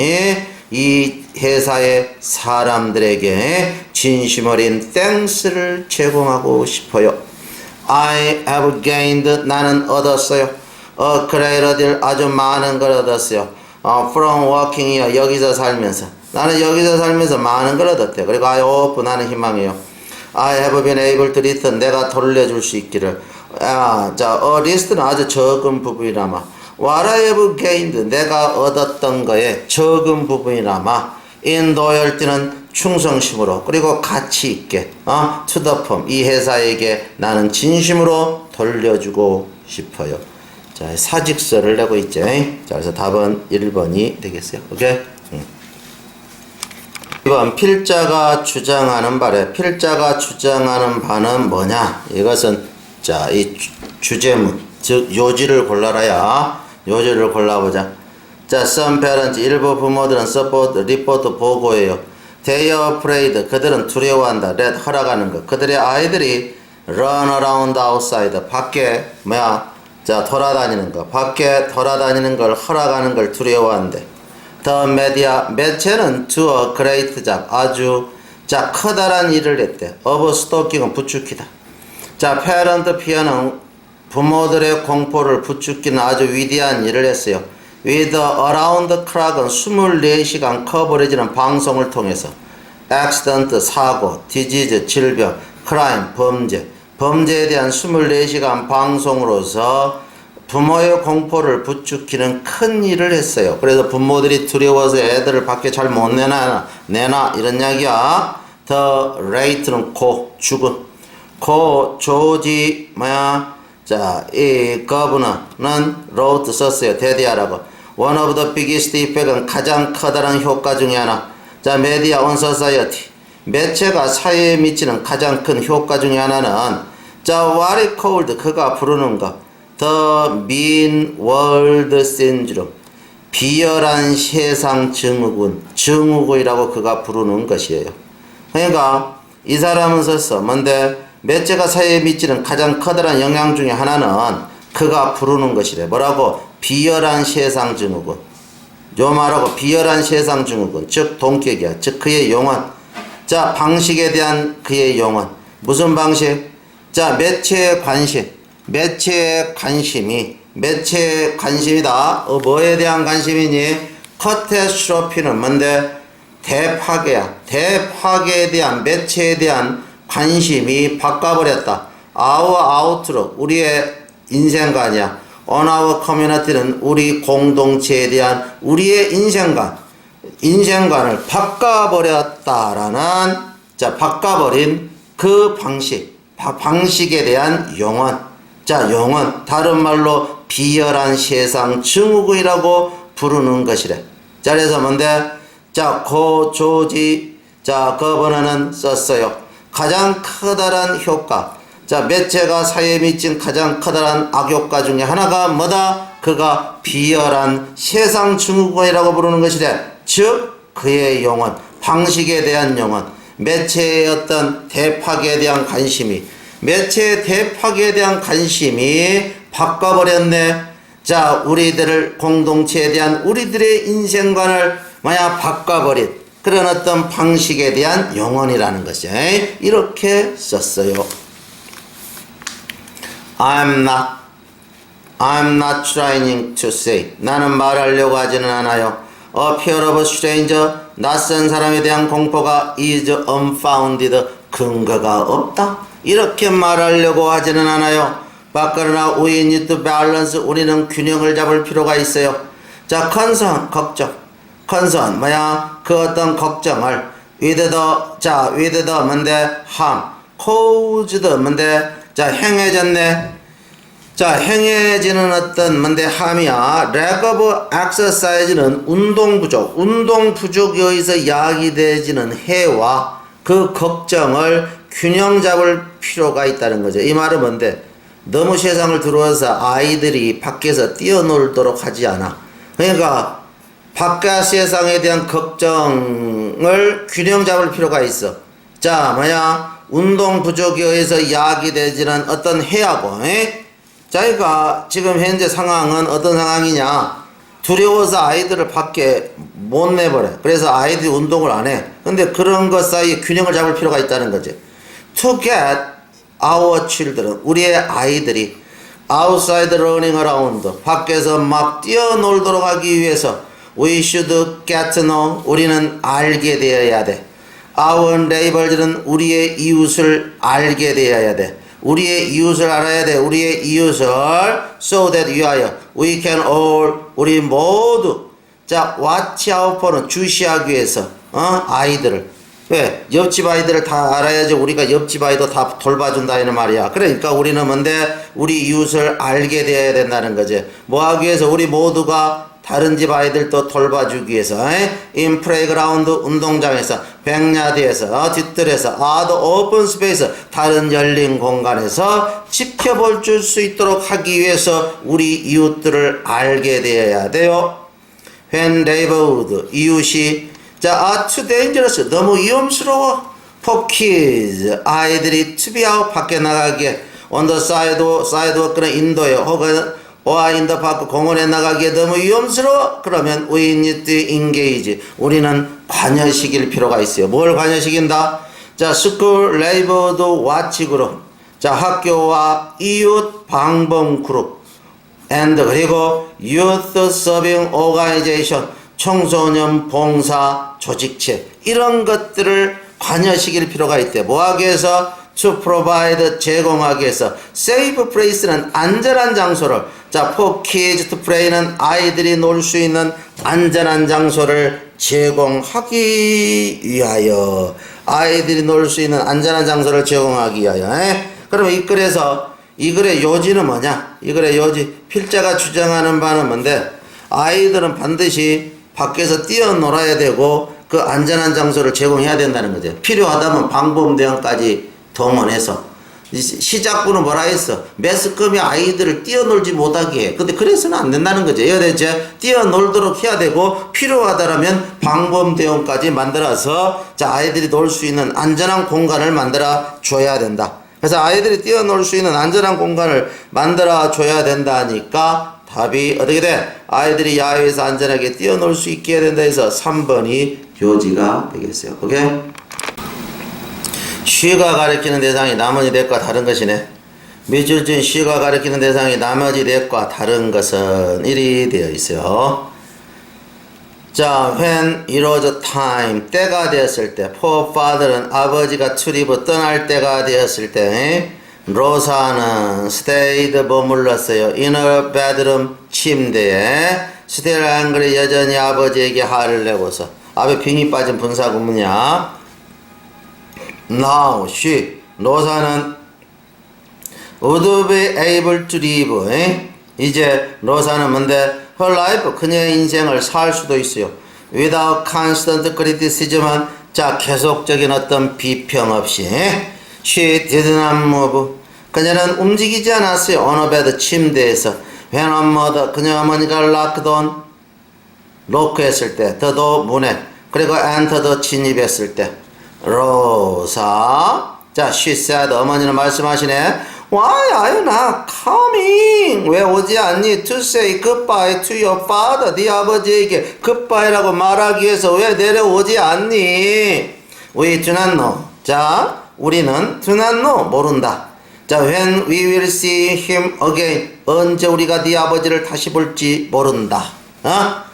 이 회사의 사람들에게 진심 어린 땡스를 제공하고 싶어요. I have gained 나는 얻었어요. A great deal 아주 많은 걸 얻었어요. From working here 여기서 살면서 나는 여기서 살면서 많은 걸 얻었대. 그리고 I hope 나는 희망해요. I have been able to return 내가 돌려줄 수 있기를. 자, a list는 아주 적은 부분이라마. What I have gained 내가 얻었던 거에 적은 부분이라마. In loyalty는 충성심으로 그리고 가치 있게 to the firm 이 회사에게 나는 진심으로 돌려주고 싶어요. 자, 사직서를 내고 있죠. 자, 그래서 답은 1번이 되겠어요. 오케이? 2번 필자가 주장하는 바래. 필자가 주장하는 바는 뭐냐? 이것은 자, 이 주제문 즉 요지를 골라라야. 요지를 골라보자. 자, some parents 일부 부모들은 support report 보고해요. They are afraid 그들은 두려워한다. let 허락하는 것. 그들의 아이들이 run around outside 밖에 자 돌아다니는 거. 밖에 돌아다니는 걸 허락하는 걸 두려워한대. The media 매체는 to a great job 아주 자 커다란 일을 했대. of stalking은 부추기다. 자 parent fear는 부모들의 공포를 부추기는 아주 위대한 일을 했어요. With Around the Clock은 24시간 커버리지는 방송을 통해서 accident, 사고, disease, 질병, crime, 범죄에 대한 24시간 방송으로서 부모의 공포를 부추기는 큰 일을 했어요. 그래서 부모들이 두려워서 애들을 밖에 잘 못 내나 이런 이야기야. The rate는 죽음. 조지 자, 이 거버너는 wrote 썼어요. 대대하라고. One of the biggest effect은 가장 커다란 효과 중에 하나. 자, media on society. 매체가 사회에 미치는 가장 큰 효과 중에 하나는 자, what it called 그가 부르는 것. The mean world syndrome. 비열한 세상 증후군이라고 그가 부르는 것이에요. 그러니까 이 사람은 썼어. 뭔데? 매체가 사회에 미치는 가장 커다란 영향 중에 하나는 그가 부르는 것이래. 뭐라고? 비열한 세상 증후군. 요 말하고 비열한 세상 증후군. 즉 동격이야. 즉 그의 영혼. 자, 방식에 대한 그의 영혼. 무슨 방식? 자, 매체의 관심이다. 뭐에 대한 관심이니? 카타스트로피는 뭔데? 대파괴야. 대파괴에 대한 매체에 대한 관심이 바꿔버렸다. Our outlook, 우리의 인생관이야. On our community는 우리 공동체에 대한 우리의 인생관을 바꿔버렸다라는, 자, 바꿔버린 그 방식에 대한 영혼. 자, 영혼. 다른 말로 비열한 세상 증후군이라고 부르는 것이래. 자, 그래서 뭔데? 자, 거버너는 썼어요. 가장 커다란 효과. 자, 매체가 사회에 미친 가장 커다란 악효과 중에 하나가 뭐다? 그가 비열한 세상 증후군이라고 부르는 것이래. 즉, 그의 영혼, 방식에 대한 영혼, 매체의 어떤 대파괴에 대한 관심이, 매체의 대파괴에 대한 관심이 바꿔버렸네. 자, 우리들을, 공동체에 대한 우리들의 인생관을 바꿔버린 그런 어떤 방식에 대한 영혼이라는 것이 이렇게 썼어요. I'm not trying to say. 나는 말하려고 하지는 않아요. A fear of a stranger. 낯선 사람에 대한 공포가 is unfounded. 근거가 없다. 이렇게 말하려고 하지는 않아요. 그러나 we need to balance. 우리는 균형을 잡을 필요가 있어요. 자, concern, 걱정. concern, 그 어떤 걱정을 with the 뭔데? harm. caused, 뭔데? 자, 행해졌네. 자, 행해지는 어떤 뭔데? harm이야. lack of exercise는 운동 부족에 의해서 야기되지는 해와 그 걱정을 균형 잡을 필요가 있다는 거죠. 이 말은 뭔데? 너무 세상을 들어와서 아이들이 밖에서 뛰어놀도록 하지 않아. 그러니까 바깥 세상에 대한 걱정을 균형 잡을 필요가 있어. 자, 운동 부족에 의해서 야기되지는 어떤 해하고, 자, 그러니까 지금 현재 상황은 어떤 상황이냐? 두려워서 아이들을 밖에 못 내버려. 그래서 아이들이 운동을 안 해. 근데 그런 것 사이에 균형을 잡을 필요가 있다는 거지. To get our children, 우리의 아이들이 outside running around, 밖에서 막 뛰어놀도록 하기 위해서 we should get to know, 우리는 알게 되어야 돼. Our neighbors는 우리의 이웃을 알게 되어야 돼. 우리의 이웃을 알아야 돼. 우리의 이웃을 so that 위하여 we can all, 우리 모두 자, watch out for는 주시하기 위해서 아이들을, 왜? 옆집 아이들을 다 알아야지 우리가 옆집 아이도 다 돌봐준다 이런 말이야. 그러니까 우리는 뭔데? 우리 이웃을 알게 되어야 된다는 거지. 뭐 하기 위해서? 우리 모두가 다른 집 아이들도 돌봐주기 위해서 in playground, 운동장에서, 백야드에서, 뒤뜰에서, out open space, 다른 열린 공간에서 지켜볼 수 있도록 하기 위해서 우리 이웃들을 알게 되어야 돼요. when neighborhood, 이웃이 자, are too dangerous, 너무 위험스러워. for kids, 아이들이 to be out, 밖에 나가기에, on the sidewalk는 인도에, 혹은 or in the park, 공원에 나가기에 너무 위험스러워. 그러면 we need to engage, 우리는 관여시킬 필요가 있어요. 뭘 관여시킨다? 자, school labor watch 그룹, 자, 학교와 이웃 방범 그룹 and 그리고 youth serving organization 청소년 봉사 조직체 이런 것들을 관여시킬 필요가 있대. 뭐하기 위해서? to provide 제공하기 위해서. safe place는 안전한 장소를. 자, for kids to play는 아이들이 놀 수 있는 안전한 장소를 제공하기 위하여. 아이들이 놀 수 있는 안전한 장소를 제공하기 위하여. 그러면 이 글에서 이 글의 요지는 뭐냐? 이 글의 요지 필자가 주장하는 바는 뭔데? 아이들은 반드시 밖에서 뛰어놀아야 되고 그 안전한 장소를 제공해야 된다는 거죠. 필요하다면 방범대원까지 동원해서. 시작부는 뭐라 했어? 매스컴이 아이들을 뛰어놀지 못하게 해. 근데 그래서는 안 된다는 거죠. 이해되죠? 뛰어놀도록 해야 되고 필요하다라면 방범대원까지 만들어서 자 아이들이 놀 수 있는 안전한 공간을 만들어 줘야 된다. 그래서 아이들이 뛰어놀 수 있는 안전한 공간을 만들어 줘야 된다니까 답이 어떻게 돼? 아이들이 야외에서 안전하게 뛰어놀 수 있게 해야 된다 해서 3번이 요지가 되겠어요. 오케이? she가 가리키는 대상이 나머지 넷과 다른 것이네. 밑줄 진 she가 가리키는 대상이 나머지 넷과 다른 것은 1이 되어 있어요. 자, when it was time, 때가 되었을 때, for father는 아버지가 출입을 떠날 때가 되었을 때, 로사는 stayed 머물렀어요. in her bedroom, 침대에. still angry, 여전히 아버지에게 화를 내고서. 앞에 빙이 빠진 분사구문이야. Now, she, 로사는 would be able to live. 이제 로사는 뭔데? her life, 그녀의 인생을 살 수도 있어요. without constant criticism, 자, 계속적인 어떤 비평 없이. she did not move. 그녀는 움직이지 않았어요. on a bed, 침대에서. when her mother, 그녀 어머니가 locked on, 로크했을 때, 더도 문에, 그리고 entered, 진입했을 때. 로사. 자, she said, 어머니는 말씀하시네. Why are you not coming? 왜 오지 않니? To say goodbye to your father. 네 아버지에게 goodbye라고 말하기 위해서 왜 내려오지 않니? We do not know. 자, 우리는 do not know. 모른다. 자, when we will see him again. 언제 우리가 네 아버지를 다시 볼지 모른다. 어?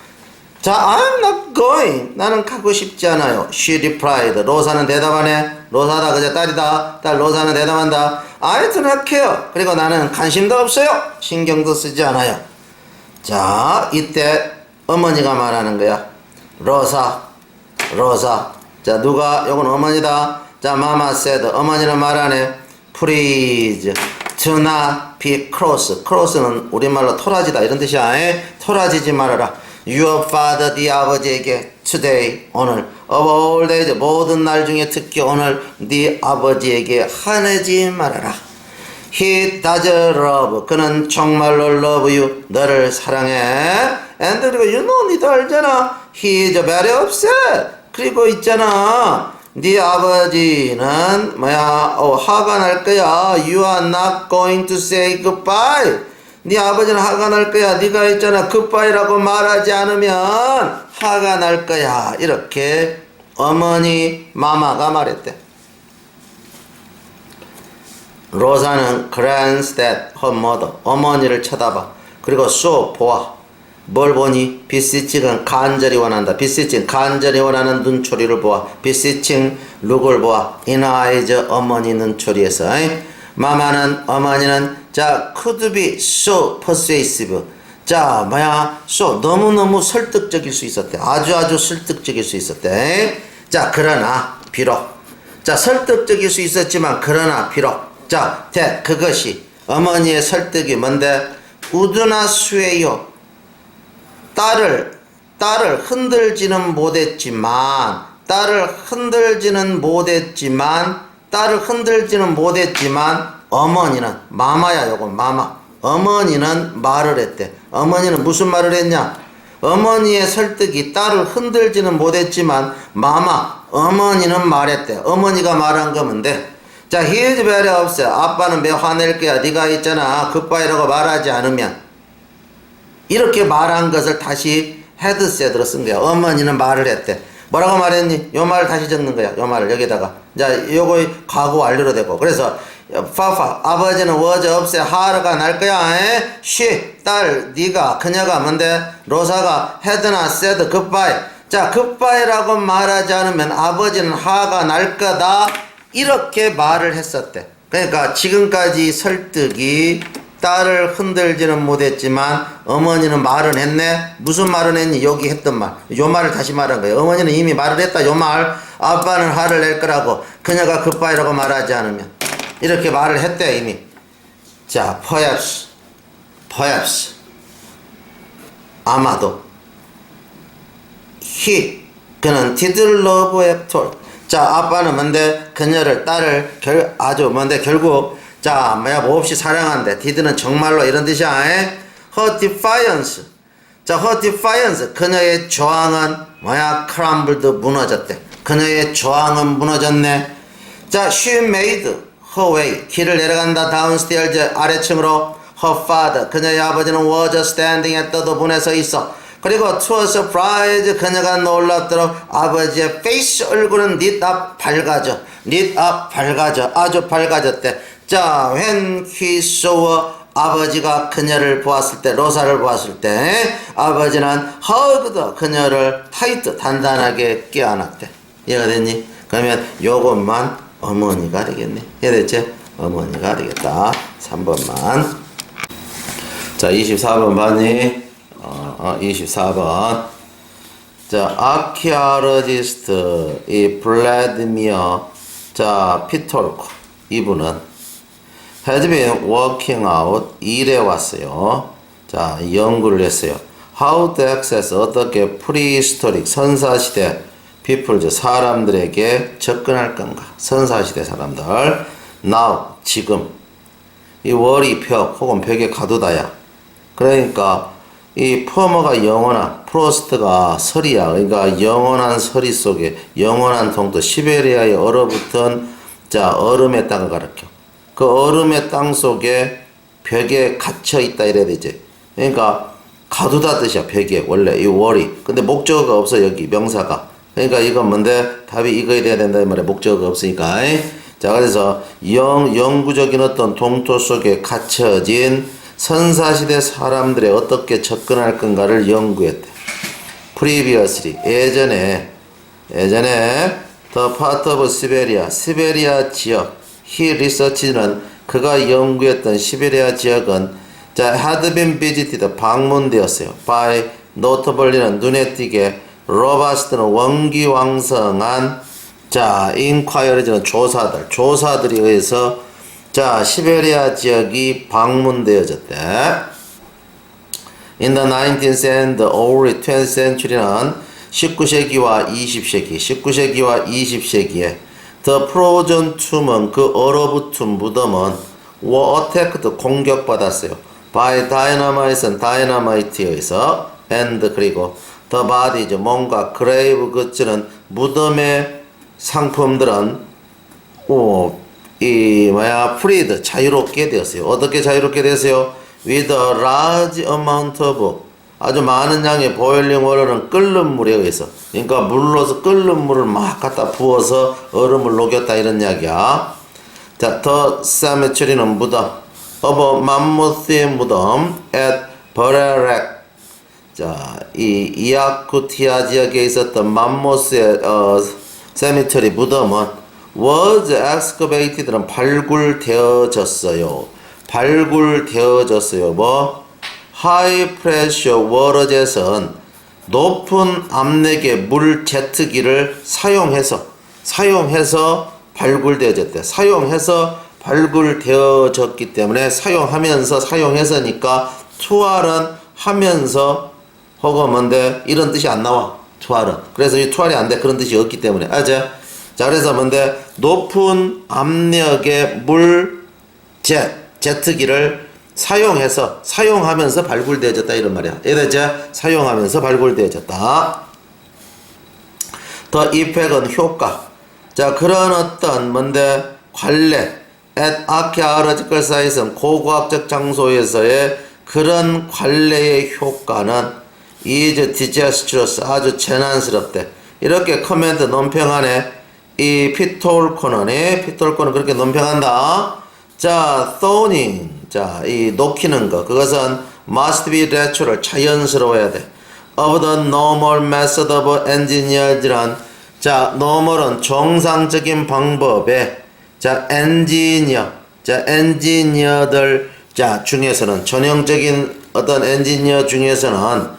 자, I'm not going. 나는 가고 싶지 않아요. She replied. 로사는 대답하네. 로사다 그저 딸이다. 딸 로사는 대답한다. I do not care. 그리고 나는 관심도 없어요. 신경도 쓰지 않아요. 자, 이때 어머니가 말하는 거야. 로사. 자, 누가? 요건 어머니다. 자, Mama said. 어머니는 말하네. Please do not be cross. cross는 우리말로 토라지다 이런 뜻이야. 토라지지 말아라. Your father, 네 아버지에게 today, 오늘 of all days, 모든 날 중에 특히 오늘 네 아버지에게 화내지 말아라. He does love, 그는 정말로 love you, 너를 사랑해. And 그리고 you know, 니도 알잖아. He is very upset. 그리고 있잖아. 네 아버지는 뭐야? 화가 날 거야. You are not going to say goodbye. 네 아버지는 화가 날 거야. 네가 있잖아. goodbye라고 말하지 않으면 화가 날 거야. 이렇게 어머니 마마가 말했대. 로사는 glanced at her mother. 어머니를 쳐다봐. 그리고 saw 보아. 뭘 보니? beseeching은 간절히 원한다. beseeching 간절히 원하는 눈초리를 보아. beseeching look을 보아. in eyes 어머니 눈초리에서. 마마는 어머니는 자 could be so persuasive. 자 뭐야? so 너무너무 설득적일 수 있었대. 아주 설득적일 수 있었대. 자 그러나 비록. 자 설득적일 수 있었지만 그러나 비록. 자 that 그것이 어머니의 설득이 뭔데? would not sway you. 딸을 흔들지는 못했지만 어머니는 마마야. 요건 마마. 어머니는 말을 했대. 어머니는 무슨 말을 했냐? 어머니의 설득이 딸을 흔들지는 못했지만 어머니는 말했대. 어머니가 말한 거 뭔데? 자, he is very upset. 아빠는 매 화낼 거야. 네가 있잖아. goodbye라고 말하지 않으면. 이렇게 말한 것을 다시 had said로 쓴 거야. 어머니는 말을 했대. 뭐라고 말했니? 요 말을 다시 적는 거야. 요 말을 여기다가. 자, 요거 과거 완료로 되고. 그래서 파파 아버지는 was 없애 하루가 날 거야. she 딸 네가 그녀가 뭔데 로사가 had나 said goodbye. 자 goodbye라고 말하지 않으면 아버지는 하가 날 거다 이렇게 말을 했었대. 그러니까 지금까지 설득이 딸을 흔들지는 못했지만 어머니는 말은 했네. 무슨 말은 했니? 여기 했던 말. 요 말을 다시 말한 거예요. 어머니는 이미 말을 했다. 요 말. 아빠는 화를 낼 거라고. 그녀가 goodbye라고 말하지 않으면. 이렇게 말을 했대 이미. 자, perhaps. 아마도. 그는 did love after. 자, 아빠는 뭔데? 그녀를, 딸을 결국 자, 몹시 사랑한대. did는 정말로 이런 뜻이야. her defiance. 자, her defiance. 그녀의 저항은 crumbled 무너졌대. 그녀의 저항은 무너졌네. 자, she made her way. 길을 내려간다. downstairs 아래층으로. her father. 그녀의 아버지는 was standing at the 문에 서 있어. 그리고 to a surprise 그녀가 놀랍도록 아버지의 face 얼굴은 lit up 밝아져. 아주 밝아졌대. 자, when he saw 아버지가 그녀를 보았을 때, 로사를 보았을 때 아버지는 hugged 그녀를 tight 단단하게 껴안았대. 이해가 됐니? 그러면 요것만 어머니가 되겠네. 이해됐지? 어머니가 되겠다. 3번만. 자, 24번 봤니? 24번. 자, 아키아로지스트 이 블라디미어 자 피톨코 이분은 has been working out 일해 왔어요. 자, 연구를 했어요. How to access 어떻게 prehistoric 선사시대 people 사람들에게 접근할 건가? 선사시대 사람들. Now 지금 이 월이 벽 혹은 벽에 가두다야. 그러니까 이 퍼머가 영원한 프로스트가 설이야. 그러니까 영원한 설이 속에 영원한 동토 시베리아에 얼어붙은 자 얼음의 땅을 가리켜. 그 얼음의 땅 속에 벽에 갇혀 있다 이래야 되지. 그러니까 가두다 뜻이야. 벽에 원래 이 월이. 근데 목적어가 없어 여기 명사가. 그러니까 이건 뭔데 답이 이거에 돼야 된다 이 말이야. 목적어가 없으니까. 자 그래서 영구적인 어떤 동토 속에 갇혀진 선사시대 사람들의 어떻게 접근할 건가를 연구했대. Previously 예전에 The part of Siberia 시베리아 지역 He research는 그가 연구했던 시베리아 지역은 자 had been visited 방문되었어요. By notable는 눈에 띄게 robust는 원기왕성한 자 inquiry는 조사들이 의해서 자 시베리아 지역이 방문되어졌대. In the 19th and early 20th century는 19세기와 20세기에 The frozen tomb은 그 얼어붙은 무덤은 were attacked 공격받았어요. By dynamite는 다이너마이트에 의해서 and 그리고 the bodies 뭔가 grave goods는 무덤의 상품들은 freed 자유롭게 되었어요. 어떻게 자유롭게 되었어요? With a large amount of 아주 많은 양의 보일링 워터는 끓는 물에 의해서 그러니까 물로서 끓는 물을 막 갖다 부어서 얼음을 녹였다 이런 이야기야. 자, 더 cemetery는 무덤 of 맘모스의 무덤 at 버레렉 자, 이 이아쿠티아 지역에 있었던 맘모스의 cemetery 무덤은 was excavated는 발굴되어졌어요. 뭐 High pressure water jet은 높은 압력의 물 제트기를 사용해서 발굴되어졌대. 사용해서 발굴되어졌기 때문에 사용해서니까 투알은 하면서 혹은 뭔데 이런 뜻이 안 나와. 투알은. 그래서 이 투알이 안 돼. 그런 뜻이 없기 때문에. 알죠? 자, 그래서 뭔데 높은 압력의 물 제트기를 사용하면서 발굴되어졌다 이런 말이야. 이래죠? 사용하면서 발굴되어졌다. 더 이펙은 효과. 자, 그런 어떤 뭔데 관례 at archaeological site은 고고학적 장소에서의 그런 관례의 효과는 is disastrous 아주 재난스럽대. 이렇게 코멘트 논평하네. 이 피톨코는 그렇게 논평한다. 자, thawing. 자, 이 녹이는 거. 그것은 must be natural. 자연스러워야 돼. of the normal method of engineers란 자, normal은 정상적인 방법에 자, 엔지니어들 자, 중에서는 전형적인 어떤 엔지니어 중에서는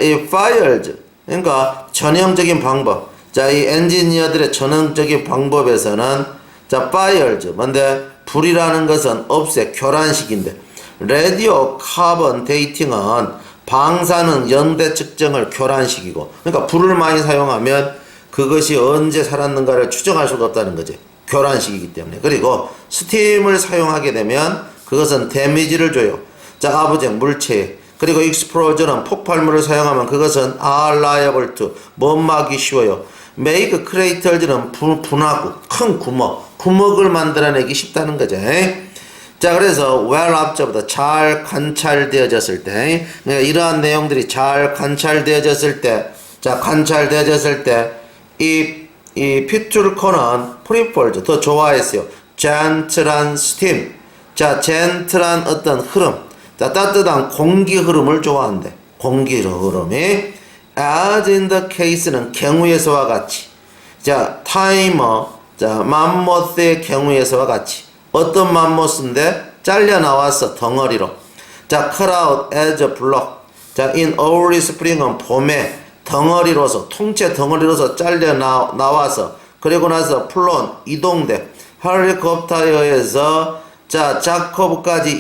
이 fires 그러니까 전형적인 방법 자, 이 엔지니어들의 전형적인 방법에서는 자, fires 뭔데 불이라는 것은 없애 교란식인데 라디오 카본 데이팅은 방사능 연대 측정을 교란식이고 그러니까 불을 많이 사용하면 그것이 언제 살았는가를 추정할 수가 없다는 거지. 교란식이기 때문에. 그리고 스팀을 사용하게 되면 그것은 데미지를 줘요. 자, 아부쟁 물체. 그리고 익스플로전은 폭발물을 사용하면 그것은 are liable to 못막이 쉬워요. make craters는 분화구 큰 구멍을 만들어내기 쉽다는 거죠. 자, 그래서 well observed 잘 관찰되어졌을 때 그러니까 이러한 내용들이 잘 관찰되어졌을 때 자, 관찰되어졌을 때 이 피툴코는 프리폴즈 더 좋아했어요. gentle한 스팀 자, gentle한 어떤 흐름 자, 따뜻한 공기 흐름을 좋아한대. 공기 흐름이 as in the case는 경우에서와 같이 자, 타이머 자, 맘모스의 경우에서와 같이 어떤 맘모스인데 잘려 나왔어 덩어리로. 자, cut out as a block. 자, in early spring은 봄에 덩어리로서 통째 덩어리로서 잘려 나와서 그리고 나서 플론 이동돼. 헬리콥터에서 자, 자코브까지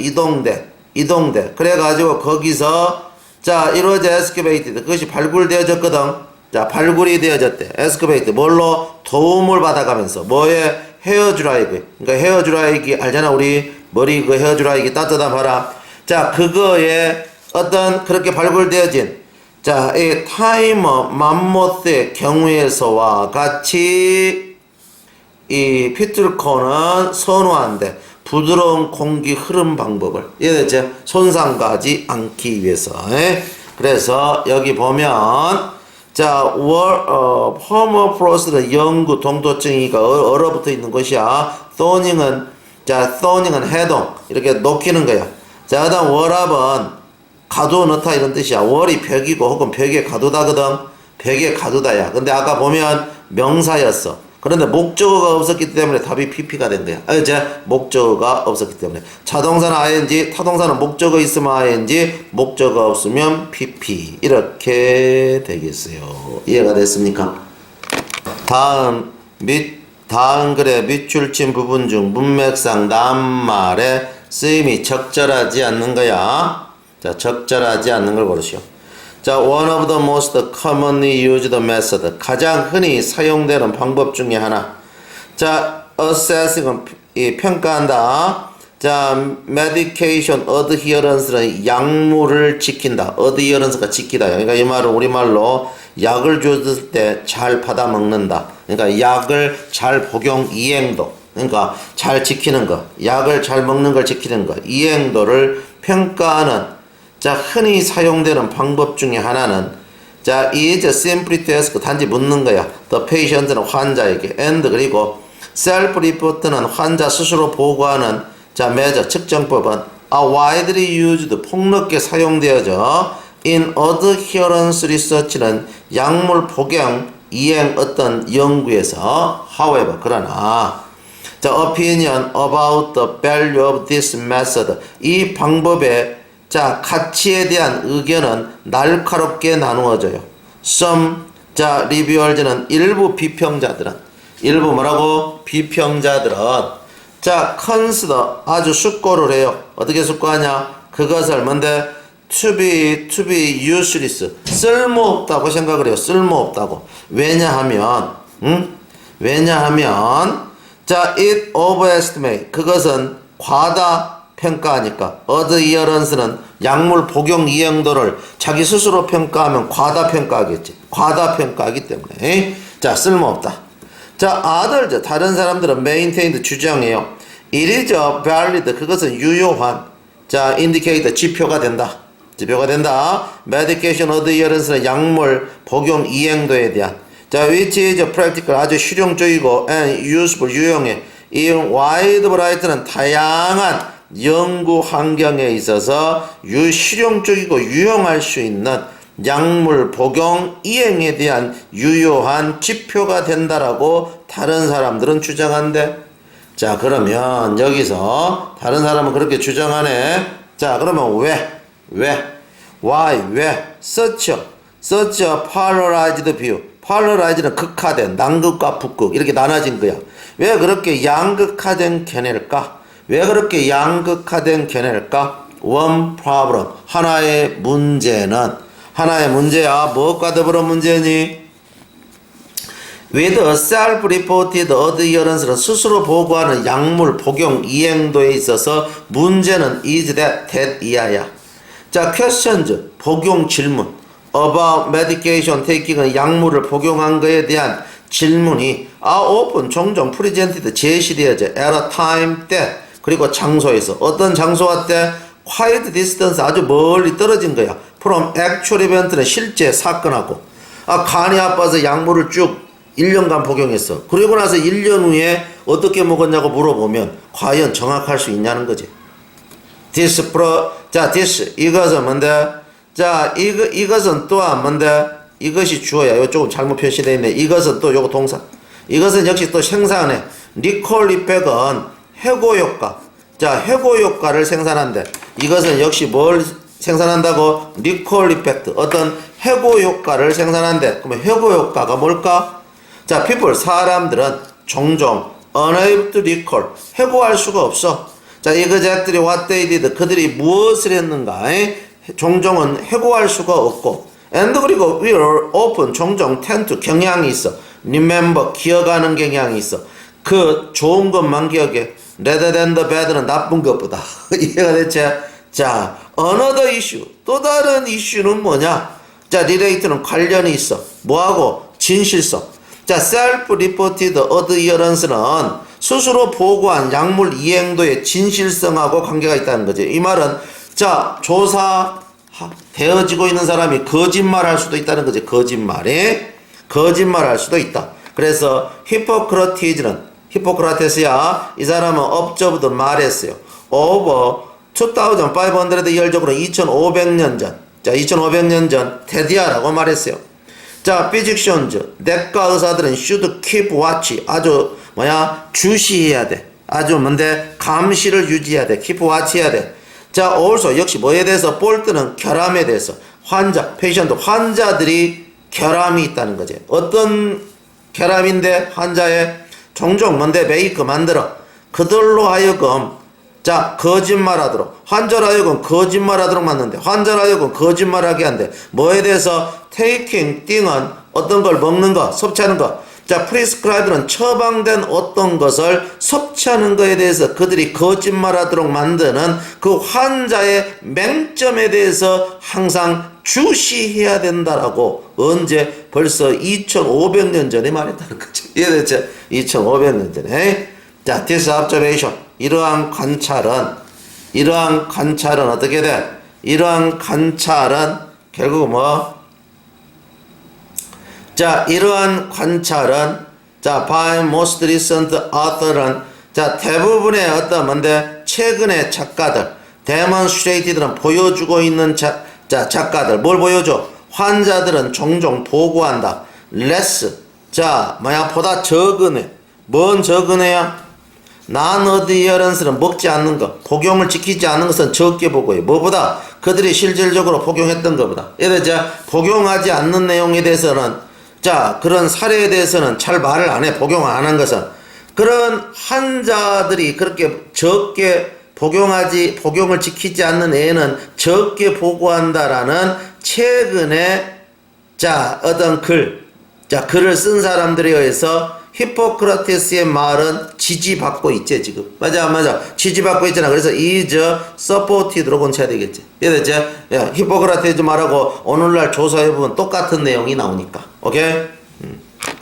이동돼. 그래가지고 거기서 자, 이루어져 에스케베이티드 그것이 발굴되어졌거든. 자, 발굴이 되어졌대. 에스케베이트 뭘로 도움을 받아가면서 뭐에 헤어드라이기. 그러니까 헤어드라이기 알잖아. 우리 머리 그 헤어드라이기 따뜻한 바람. 자, 그거에 어떤 그렇게 발굴되어진 자, 이 타이머 맘모스의 경우에서와 같이 이 피툴코는 선호한대. 부드러운 공기 흐름 방법을 이해됐죠? 손상가지 않기 위해서. 그래서 여기 보면 자, 퍼머프로스트 연구 동토증이니까 얼어붙어 있는 것이야. thawing은 해동 이렇게 녹이는 거야. 자, 그다음 월압은 가두 넣다 이런 뜻이야. 월이 벽이고 혹은 벽에 가두다거든. 벽에 가두다야. 근데 아까 보면 명사였어. 그런데 목적어가 없었기 때문에 답이 PP가 된대요. 이제 목적어가 없었기 때문에 자동사는 ing, 타동사는 목적어 있으면 ing, 목적어 없으면 PP 이렇게 되겠어요. 이해가 됐습니까? 다음 글의 밑줄친 부분 중 문맥상 낱말의 쓰임이 적절하지 않는 거야. 자, 적절하지 않는 걸 고르시오. 자, one of the most commonly used method. 가장 흔히 사용되는 방법 중에 하나. 자, assessing은 평가한다. 자, medication adherence는 약물을 지킨다. adherence가 지키다. 그러니까 이 말은 우리말로 약을 줬을 때 잘 받아 먹는다. 그러니까 약을 잘 복용 이행도. 그러니까 잘 지키는 거. 약을 잘 먹는 걸 지키는 거. 이행도를 평가하는 자, 흔히 사용되는 방법 중에 하나는 자, is simply to ask 단지 묻는 거야. The patient는 환자에게 and 그리고 self-report는 환자 스스로 보고하는 자, measure 측정법은 a widely used 폭넓게 사용되어져 in adherence research는 약물 복용 이행 어떤 연구에서 however 그러나 자, opinion about the value of this method 이 방법의 자, 가치에 대한 의견은 날카롭게 나누어져요. Some, 자, reviewers는 일부 비평자들은, 일부 뭐라고? 비평자들은, 자, consider, 아주 숙고를 해요. 어떻게 숙고하냐? 그것을 뭔데? to be useless. 쓸모없다고 생각을 해요. 쓸모없다고. 왜냐하면, 자, it overestimate. 그것은 과다 평가하니까 adherence는 약물 복용 이행도를 자기 스스로 평가하면 과다평가하겠지. 과다평가하기 때문에 자, 쓸모없다. 자, others 다른 사람들은 maintained 주장해요. it is valid 그것은 유효한 자, indicate 지표가 된다. medication adherence는 약물 복용 이행도에 대한 자, which is practical 아주 실용적이고 and useful 유용해. in wide variety는 다양한 연구 환경에 있어서 실용적이고 유용할 수 있는 약물 복용 이행에 대한 유효한 지표가 된다라고 다른 사람들은 주장한대. 자, 그러면 여기서 다른 사람은 그렇게 주장하네. 자, 그러면 why such a polarized view. polarized는 극화된 남극과 북극 이렇게 나눠진 거야. 왜 그렇게 양극화된 견해일까? 왜 그렇게 양극화된 견해일까? One problem. 하나의 문제야. 무엇과 더불어 문제니? With self-reported adherence는 스스로 보고하는 약물 복용 이행도에 있어서 문제는 is that 이하야. 자, questions. 복용 질문. About medication taking은 약물을 복용한 것에 대한 질문이 are often 종종 presented 제시되어져 at a time that 그리고 장소에서 어떤 장소와 때 quiet distance 아주 멀리 떨어진 거야. from actual event는 실제 사건하고 간이 아파서 약물을 쭉 1년간 복용했어. 그리고 나서 1년 후에 어떻게 먹었냐고 물어보면 과연 정확할 수 있냐는 거지. 이것은 뭔데? 자, 이것은 또한 뭔데? 이것이 주어야. 요 조금 잘못 표시되어 있네. 이것은 또 요거 동사. 이것은 역시 또 생산해. 리콜 이펙은 해고 효과. 자, 해고 효과를 생산한대. 이것은 역시 뭘 생산한다고? 리콜 이펙트. 어떤 해고 효과를 생산한대. 그러면 해고 효과가 뭘까? 자, people, 사람들은 종종 unable to recall, 해고할 수가 없어. 자, exactly what they did, 그들이 무엇을 했는가? 종종은 해고할 수가 없고, and 그리고 will often, 종종 tend to, 경향이 있어. remember, 기억하는 경향이 있어. 그 좋은 것만 기억해. rather than the bad는 나쁜 것보다. 이해가 됐지? 자, another issue, 또 다른 이슈는 뭐냐? 자, relate는 관련이 있어. 뭐하고? 진실성. 자, self-reported adherence는 스스로 보고한 약물 이행도의 진실성하고 관계가 있다는 거지. 이 말은 자, 조사되어지고 있는 사람이 거짓말할 수도 있다는 거지. 거짓말할 수도 있다. 그래서 히포크라테스야, 이 사람은 observed 말했어요. over 2500 years적으로 2500년 전. 자, 2500년 전 테디아라고 말했어요. 자, physicians, 내과 의사들은 should keep watch, 아주 주시해야 돼. 아주 감시를 유지해야 돼. keep watch 해야 돼. 자, also 역시 뭐에 대해서? 볼트는 결함에 대해서. patient, 환자들이 결함이 있다는 거지. 어떤 결함인데? 환자의 종종 make 만들어. 그들로 하여금 자, 거짓말하도록. 환자로 하여금 거짓말하도록 만드는데, 환자로 하여금 거짓말하게 한대. 뭐에 대해서? taking, 띵은 어떤 걸 먹는 거, 섭취하는 거. 자, prescribed는 처방된 어떤 것을 섭취하는 거에 대해서 그들이 거짓말하도록 만드는 그 환자의 맹점에 대해서 항상 주시해야 된다라고 언제? 벌써 2500년 전에 말했다는 거죠. 이해됐죠? 2500년 전에. 자, this observation. 이러한 관찰은 어떻게 돼? 이러한 관찰은 결국 뭐? 자, 이러한 관찰은 자, by most recent author은 자, 대부분의 어떤 최근의 작가들, demonstrated는 보여주고 있는 작가들, 뭘 보여줘? 환자들은 종종 보고한다. less, 자, 보다 적은 애. 뭔 적은 애야? non-adherence는 먹지 않는 것, 복용을 지키지 않는 것은 적게 보고해. 뭐보다? 그들이 실질적으로 복용했던 것보다. 예를 들어 복용하지 않는 내용에 대해서는 자, 그런 사례에 대해서는 잘 말을 안 해. 복용 안 한 것은. 그런 환자들이 그렇게 적게 복용을 지키지 않는 애는 적게 보고한다라는 최근에 자, 어떤 글을 쓴 사람들에 의해서 히포크라테스의 말은 지지받고 있지, 지금. 맞아. 지지받고 있잖아. 그래서 is supported로 본쳐야 되겠지. 이해됐지? 야, 히포크라테스 말하고 오늘날 조사해보면 똑같은 내용이 나오니까. 오케이?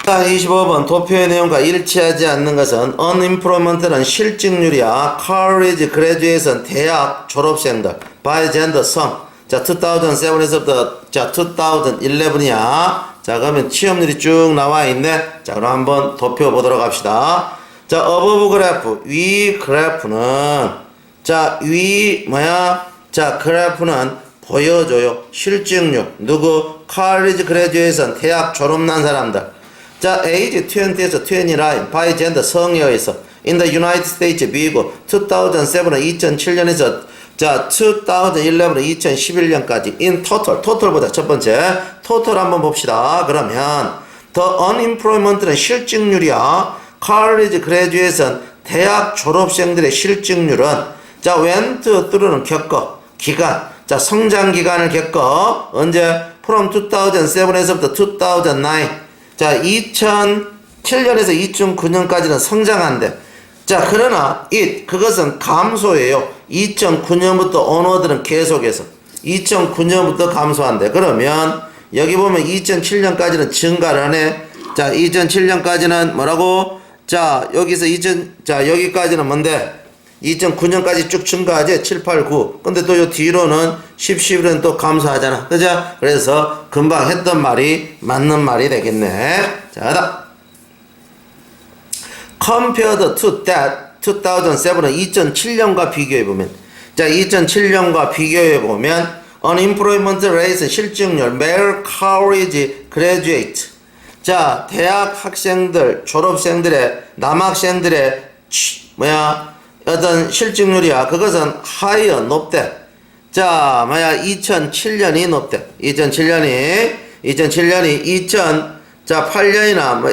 25번 도표의 내용과 일치하지 않는 것은 unemployment는 실직률이야. college graduation 대학 졸업생들 by gender 성. 자, 2007에서부터 자, 2011이야. 자, 그러면 취업률이 쭉 나와 있네. 자, 그럼 한번 도표 보도록 합시다. 자, above 그래프, 위 그래프는, 자, 위, 자, 그래프는 보여줘요. 실직률. 누구? college graduation, 대학 졸업난 사람들. 자, age 20에서 29, by gender, 성여에서. in the United States, 미국. 2007은 2007년에서, 자, 2011은 2011년까지. in total, total 보자. 첫 번째. total 한번 봅시다. 그러면, the unemployment는 실직률이야. college graduation, 대학 졸업생들의 실직률은, 자, went through는 겪어. 기간. 자, 성장 기간을 겪어. 언제? from 2007에서부터 2009. 자, 2007년에서 2009년까지는 성장한대. 자, 그러나 그것은 감소예요. 2009년부터 onward는 계속해서 2009년부터 감소한대. 그러면 여기 보면 2007년까지는 증가를 하네. 자, 2007년까지는 뭐라고? 자, 여기서 자, 여기까지는 뭔데? 2009년까지 쭉 증가하지? 7, 8, 9. 근데 또 요 뒤로는 10, 11은 또 감소하잖아. 그죠? 그래서 금방 했던 말이 맞는 말이 되겠네. 자, compared to that, 2007은 2007년과 비교해보면. 자, 2007년과 비교해보면, unemployment rate, 실직률, male college graduate. 자, 대학 학생들, 졸업생들의, 남학생들의, 어떤 실직률이야. 그것은 higher, 높대. 자, 2007년이 높대. 2007년이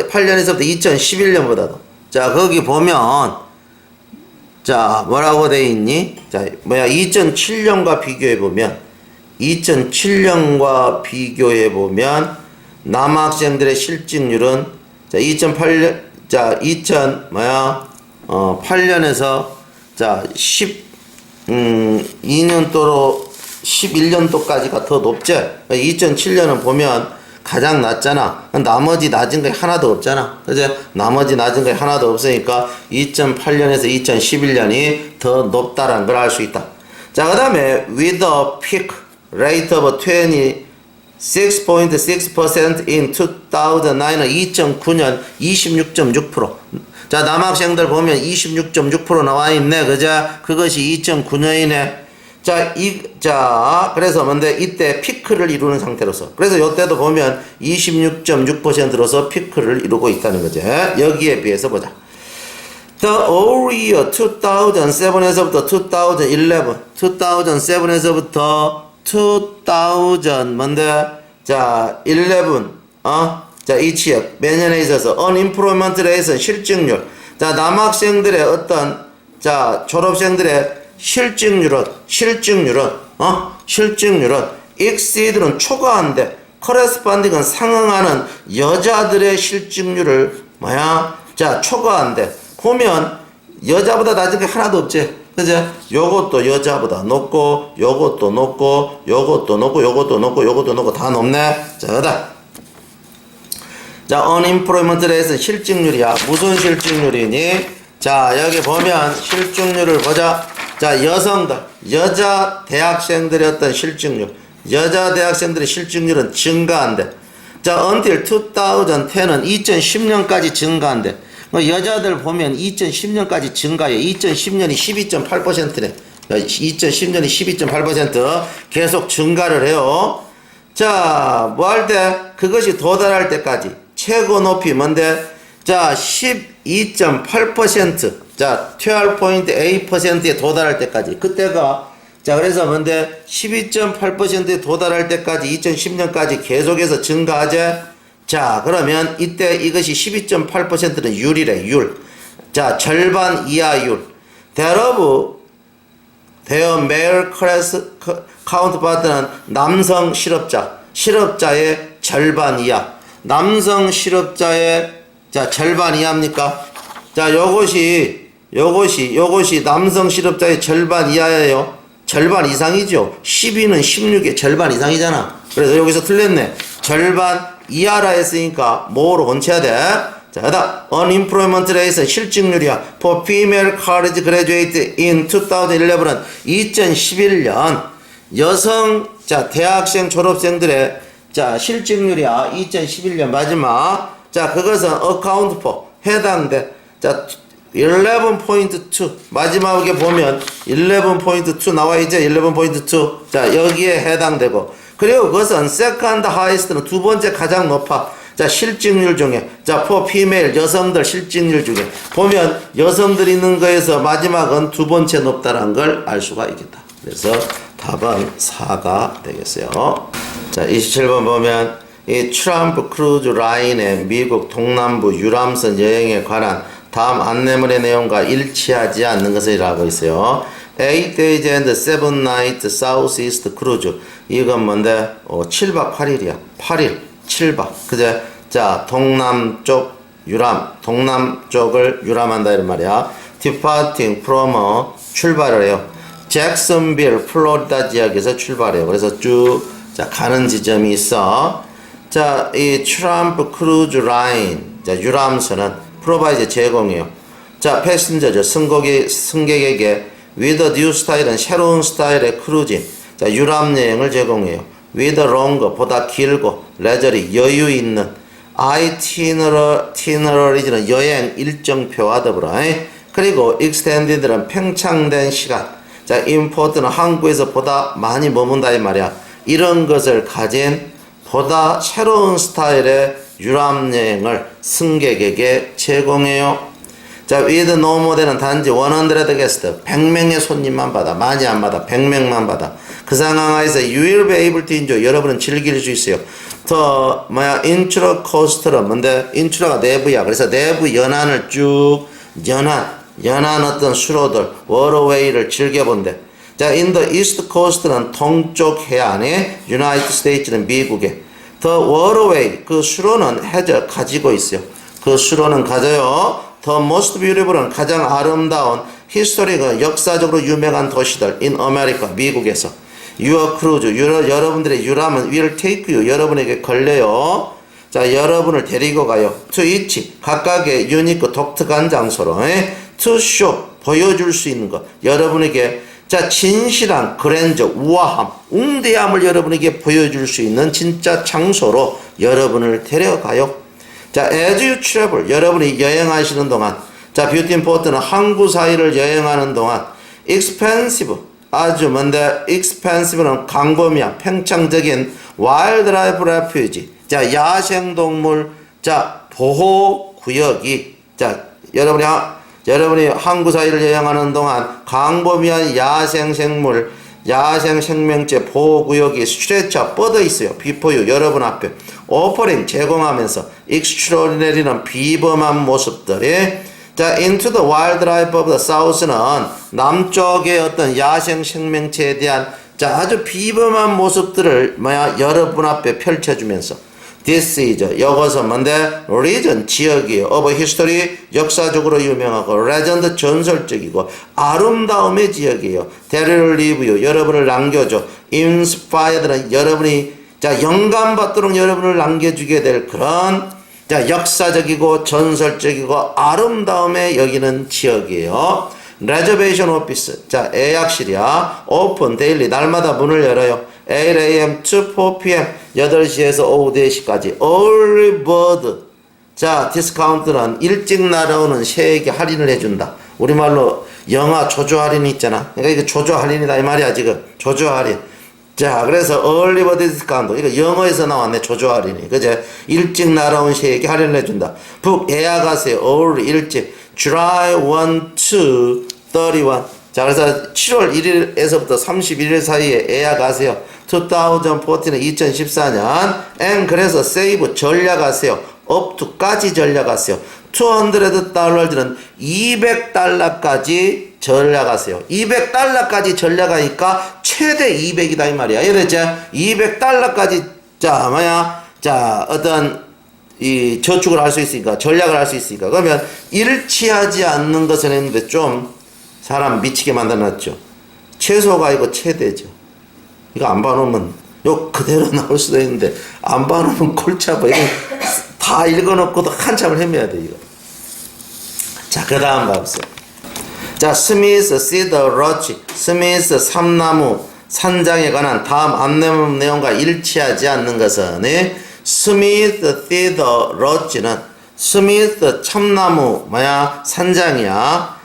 8년에서부터 2011년보다도. 자, 거기 보면, 자, 뭐라고 돼 있니? 자, 2007년과 비교해보면, 2007년과 비교해보면, 남학생들의 실직률은, 자, 8년에서, 자, 2년도로 11년도까지가 더 높지? 2007년은 보면 가장 낮잖아. 나머지 낮은 게 하나도 없잖아. 그죠? 나머지 낮은 게 하나도 없으니까 2008년에서 2011년이 더 높다라는 걸 알 수 있다. 자, 그 다음에 with a peak rate of 26.6% in 2009은 2009년 26.6%. 자, 남학생들 보면 26.6% 나와 있네. 그죠? 그것이 2009년이네. 자, 그래서 뭔데? 이때 피크를 이루는 상태로서. 그래서 이때도 보면 26.6%로서 피크를 이루고 있다는 거죠. 여기에 비해서 보자. The whole year 2007에서부터 2011, 2007에서부터 2000 뭔데? 자, 11, 자, each year 매년에 있어서 unemployment rate 실직률. 자, 남학생들의 어떤 자, 졸업생들의 실직률은 exceed는 초과한데 corresponding은 상응하는 여자들의 실직률을 자, 초과한데 보면 여자보다 낮은 게 하나도 없지. 그죠? 요것도 여자보다 높고 요것도 높고 요것도 높고 요것도 높고 요것도 높고 다 높네. 자, 그다. 자, unemployment rate 실직률이야. 무슨 실직률이니? 자, 여기 보면 실직률을 보자. 자, 여자 대학생들의 어떤 실직률. 여자 대학생들의 실직률은 증가한대. 자, until 2010은 2010년까지 증가한대. 여자들 보면 2010년까지 증가해. 2010년이 12.8%네. 2010년이 12.8% 계속 증가를 해요. 자, 뭐 할 때? 그것이 도달할 때까지. 최고 높이 뭔데? 자, 12.8%. 자, 12.8%에 도달할 때까지. 그때가, 자, 그래서 뭔데? 12.8%에 도달할 때까지 2010년까지 계속해서 증가하죠? 자, 그러면 이때 이것이 12.8%는 율이래, 율. 자, 절반 이하율. thereof, their male class counterpart는 남성 실업자의 절반 이하. 남성 실업자의, 자, 절반 이하입니까? 자, 요것이 남성 실업자의 절반 이하예요. 절반 이상이죠. 12는 16의 절반 이상이잖아. 그래서 여기서 틀렸네. 절반 이하라 했으니까 뭐로 고쳐야 돼? 자, 그다음 unemployment rate 실직률이야. For female college graduate in 2011은 2011년 여성 자 대학생 졸업생들의 자 실직률이야. 2011년 마지막. 자, 그것은 account for 해당돼. 자, 11.2 마지막에 보면 11.2 나와 있죠. 11.2 자 여기에 해당되고 그리고 그것은 second highest는 두 번째 가장 높아. 자 실직률 중에 자 for female 여성들 실직률 중에 보면 여성들 있는 거에서 마지막은 두 번째 높다는 걸 알 수가 있겠다. 그래서 답은 4가 되겠어요. 자 27번 보면 이 트럼프 크루즈 라인의 미국 동남부 유람선 여행에 관한 다음 안내문의 내용과 일치하지 않는 것을 하고 있어요. 8 days and 7 nights southeast cruise. 이건 뭔데? 7박 8일이야. 8일, 7박. 그제? 자, 동남쪽 유람, 동남쪽을 유람한다 이런 말이야. departing from 출발을 해요. 잭슨빌, 플로리다 지역에서 출발해요. 그래서 쭉, 자, 가는 지점이 있어. 자, 이 트럼프 크루즈 라인, 자, 유람선은 프로바이즈 제공이에요. 자, 패신저죠. 승객에게 with a new style은 새로운 스타일의 크루징, 자, 유람 여행을 제공해요. with a longer, 보다 길고, 레저리, 여유 있는, itinerary는 여행 일정표와 더불어, 그리고 extended는 팽창된 시간, 자, import는 한국에서 보다 많이 머문다 이 말이야. 이런 것을 가진 보다 새로운 스타일의 유람 여행을 승객에게 제공해요. 자, with no more는 단지 100 guest, 100명의 손님만 받아. 많이 안 받아. 100명만 받아. 그 상황에서 you will be able to enjoy. 여러분은 즐길 수 있어요. 더 intro coaster는 뭔데? intro가 내부야. 그래서 내부 연안을 쭉 연안 어떤 수로들 워터웨이를 즐겨본대. 자, in the east coast는 동쪽 해안에 United States는 미국에 The waterway, 그 수로는 가지고 있어요. 그 수로는 가져요. The most beautiful은 가장 아름다운 히스토리가 역사적으로 유명한 도시들 in America, 미국에서. Your cruise, 여러분들의 유람은 will take you, 여러분에게 걸려요. 자, 여러분을 데리고 가요. To each, 각각의 유니크 독특한 장소로. To show, 보여줄 수 있는 것. 여러분에게 자, 진실한 그랜저, 우아함, 웅대함을 여러분에게 보여줄 수 있는 진짜 장소로 여러분을 데려가요. 자, as you travel, 여러분이 여행하시는 동안, 자, 뷰티 포트는 항구 사이를 여행하는 동안, expensive, 아주 뭔데, expensive는 광범위한, 팽창적인 wildlife refuge, 자, 야생동물, 자, 보호구역이, 자, 여러분이 항구 사이를 여행하는 동안 광범위한 야생생물, 야생생명체 보호구역이 스트레쳐 뻗어 있어요. 비포유 여러분 앞에 오퍼링 제공하면서 extraordinary는 비범한 모습들이 자 into the wildlife of the south는 남쪽의 어떤 야생생명체에 대한 자 아주 비범한 모습들을 여러분 앞에 펼쳐주면서 This is 이것은 뭔데? region 지역이에요. of history 역사적으로 유명하고 legend 전설적이고 아름다움의 지역이에요. That will leave you 여러분을 남겨줘. Inspired는 여러분이 자 영감받도록 여러분을 남겨주게 될 그런 자 역사적이고 전설적이고 아름다움에 여기는 지역이에요. Reservation office 자 예약실이야. Open daily 날마다 문을 열어요. 8am to 4pm 8시에서 오후 4시까지 early bird 자 디스카운트는 일찍 날아오는 새에게 할인을 해준다. 우리말로 영화 조조 할인 있잖아. 그러니까 이거 조조 할인이다 이 말이야 지금 조조 할인. 자 그래서 early bird 디스카운트 이거 영어에서 나왔네 조조 할인이 그제 일찍 날아온 새에게 할인을 해준다. 북 예약하세요. early 일찍 July 1 to 31 자 그래서 7월 1일에서부터 31일 사이에 예약하세요. 2014는 2014년 and 그래서 save 전략하세요. up to까지 전략하세요. $200는 200달러까지 전략하세요. 200달러까지 전략하니까 최대 200이다 이 말이야. 이랬죠? 200달러까지 자 어떤 이 저축을 할 수 있으니까 전략을 할 수 있으니까 그러면 일치하지 않는 것은 했는데 좀 사람 미치게 만들어놨죠. 최소가 아니고 최대죠. 이거 안 봐놓으면 요 그대로 나올 수도 있는데 안 봐놓으면 골치 아파. 이거 다 읽어놓고도 한참을 헤매야 돼 이거. 자 그 다음 봐보세요. 자 스미스 시더 러치 스미스 삼나무 산장에 관한 다음 안내문 내용과 일치하지 않는 것은 스미스 시더 러치는 스미스 참나무 뭐야 산장이야.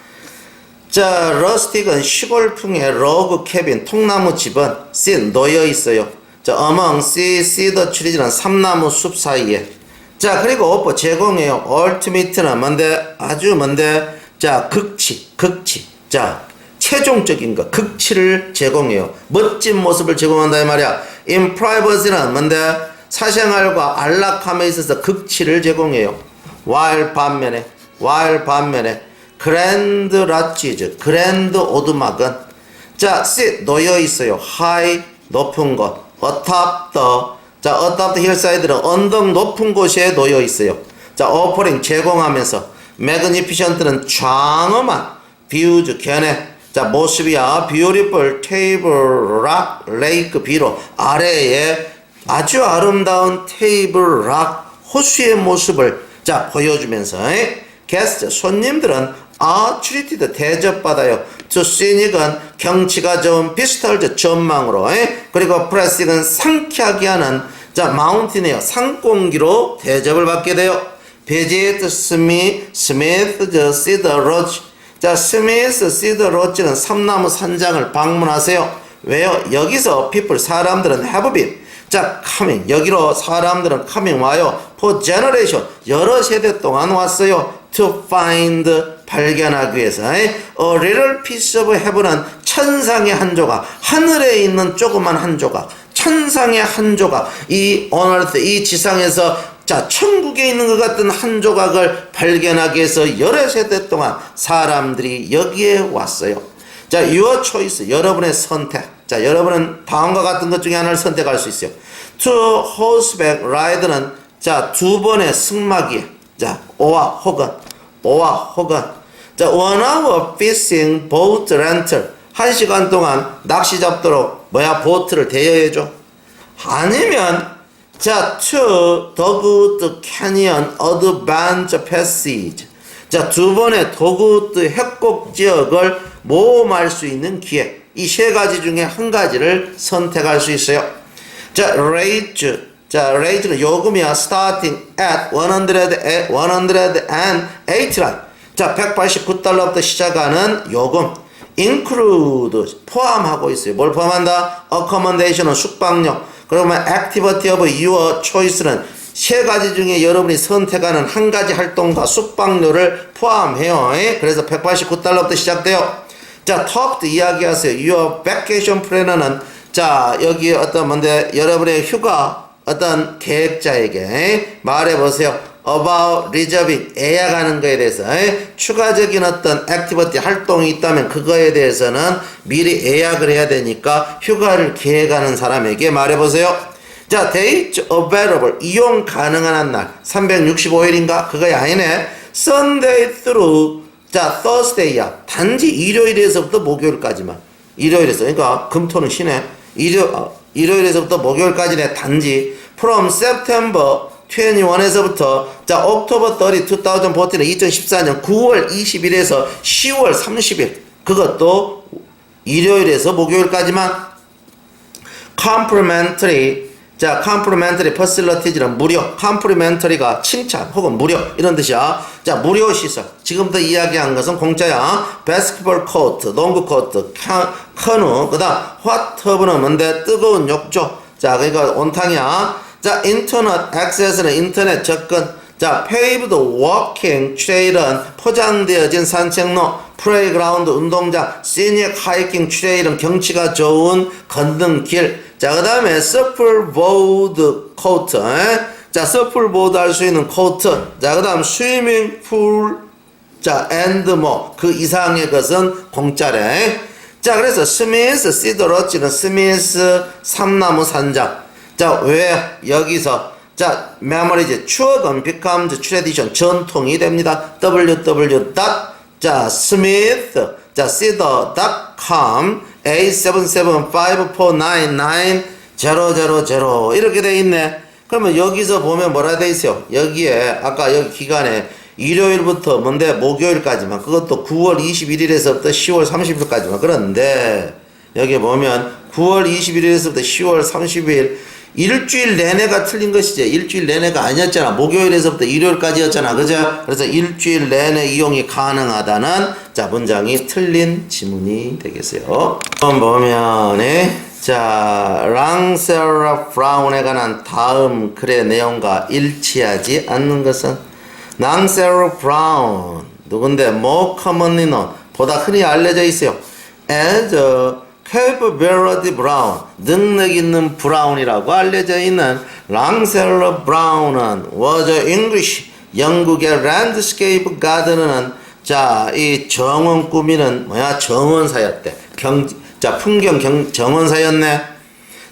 자 러스틱은 시골풍의 러그 캐빈 통나무 집은 씬 놓여 있어요. 자 among cedar trees는 삼나무 숲 사이에. 자 그리고 오빠 제공해요. ultimate는 뭔데 아주 뭔데 자 극치 자 최종적인 거 극치를 제공해요. 멋진 모습을 제공한다 이 말이야. in privacy는 뭔데 사생활과 안락함에 있어서 극치를 제공해요. while 반면에 그랜드 라치즈 그랜드 오두막은 자 sit 놓여 있어요. high 높은 곳 atop the hillside는 언덕 높은 곳에 놓여 있어요. 자 offering 제공하면서 magnificent는 장엄한 views 견해 자 모습이야. beautiful table rock lake 비로 아래에 아주 아름다운 테이블 락 호수의 모습을 자 보여주면서 게스트 손님들은 treated 대접받아요. to scenic은 경치가 좋은 비스털즈 전망으로 그리고 프레싱은 상쾌하게 하는 자 마운틴이에요. 산공기로 대접을 받게 돼요. 비지트 스미스 시더 로지 자 스미스 시더 로지는 삼나무 산장을 방문하세요. 왜요? 여기서 people 사람들은 have been 자 coming 여기로 사람들은 coming 와요. for generation 여러 세대 동안 왔어요. to find 발견하기 위해서 a little piece of heaven은 천상의 한 조각 하늘에 있는 조그만 한 조각 천상의 한 조각 이 on earth 이 지상에서 자 천국에 있는 것 같은 한 조각을 발견하기 위해서 여러 세대 동안 사람들이 여기에 왔어요. 자 your choice 여러분의 선택 자 여러분은 다음과 같은 것 중에 하나를 선택할 수 있어요. to horseback ride는 자 두 번의 승마기 자 오와 혹은 자 one hour fishing boat rental 1시간 동안 낚시 잡도록 뭐야 보트를 대여해줘. 아니면 자 to Dogwood Canyon Adventure Passage 자 두 번의 도그우드 협곡 지역을 모험할 수 있는 기회 이 세 가지 중에 한 가지를 선택할 수 있어요. 자 raise는 요금이야. starting at 108 자 189달러부터 시작하는 요금 include 포함하고 있어요. 뭘 포함한다? accommodation은 숙박료 그러면 activity of your choice는 세 가지 중에 여러분이 선택하는 한 가지 활동과 숙박료를 포함해요. 그래서 189달러부터 시작돼요. 자, talk 이야기하세요. your vacation planner는 자, 여기 어떤 뭔데 여러분의 휴가 어떤 계획자에게 말해보세요. about reserving 예약하는 거에 대해서 추가적인 어떤 activity 활동이 있다면 그거에 대해서는 미리 예약을 해야 되니까 휴가를 계획하는 사람에게 말해보세요. 자, date available 이용 가능한 한 날 365일인가? 그거 아니네. Sunday through 자 Thursday야. 단지 일요일에서부터 목요일까지만. 일요일에서 그러니까 금토는 쉬네. 일요일에서부터 목요일까지네. 단지 from September 21에서부터 자 October 30, 2014는 2014년 9월 20일에서 10월 30일 그것도 일요일에서 목요일까지만. complimentary 자 complimentary facilities는 무료 complimentary가 칭찬 혹은 무료 이런 뜻이야. 자 무료 시설 지금부터 이야기한 것은 공짜야. basketball court 농구 코트 카누 그 다음 hot tub는 뭔데 뜨거운 욕조 자 그러니까 온탕이야. 자 인터넷 액세스는 인터넷 접근 자 paved walking trail은 포장되어진 산책로 플레이그라운드 운동장 scenic hiking trail은 경치가 좋은 건등길 자 그 다음에 서플보드 코트 자 서플보드 할 수 있는 코트 자 그 다음 스위밍 풀 자 and 뭐 그 이상의 것은 공짜래. 자 그래서 스미스 시더러치는 스미스 삼나무 산장 자 왜 여기서 자 메모리즈 추억은 becomes tradition 전통이 됩니다. www. 자 스미스 자 cedar.com A775499000 이렇게 돼 있네. 그러면 여기서 보면 뭐라 돼 있어요? 여기에 아까 여기 기간에 일요일부터 뭔데 목요일까지만 그것도 9월 21일에서부터 10월 30일까지만 그런데 여기 보면 9월 21일에서부터 10월 30일 일주일 내내가 틀린 것이지 일주일 내내가 아니었잖아. 목요일에서부터 일요일까지였잖아. 그죠? 그래서 일주일 내내 이용이 가능하다는 자 문장이 틀린 지문이 되겠어요. 한번 보면 자 랑세라 브라운에 관한 다음 글의 내용과 일치하지 않는 것은 랑세라 브라운 누군데 more commonly known 보다 흔히 알려져 있어요. as a capability brown 능력 있는 브라운이라고 알려져 있는 랑셀러 브라운은 was a English 영국의 landscape gardener는 자 이 정원 꾸미는 뭐야 정원사였대. 자 풍경 정원사였네.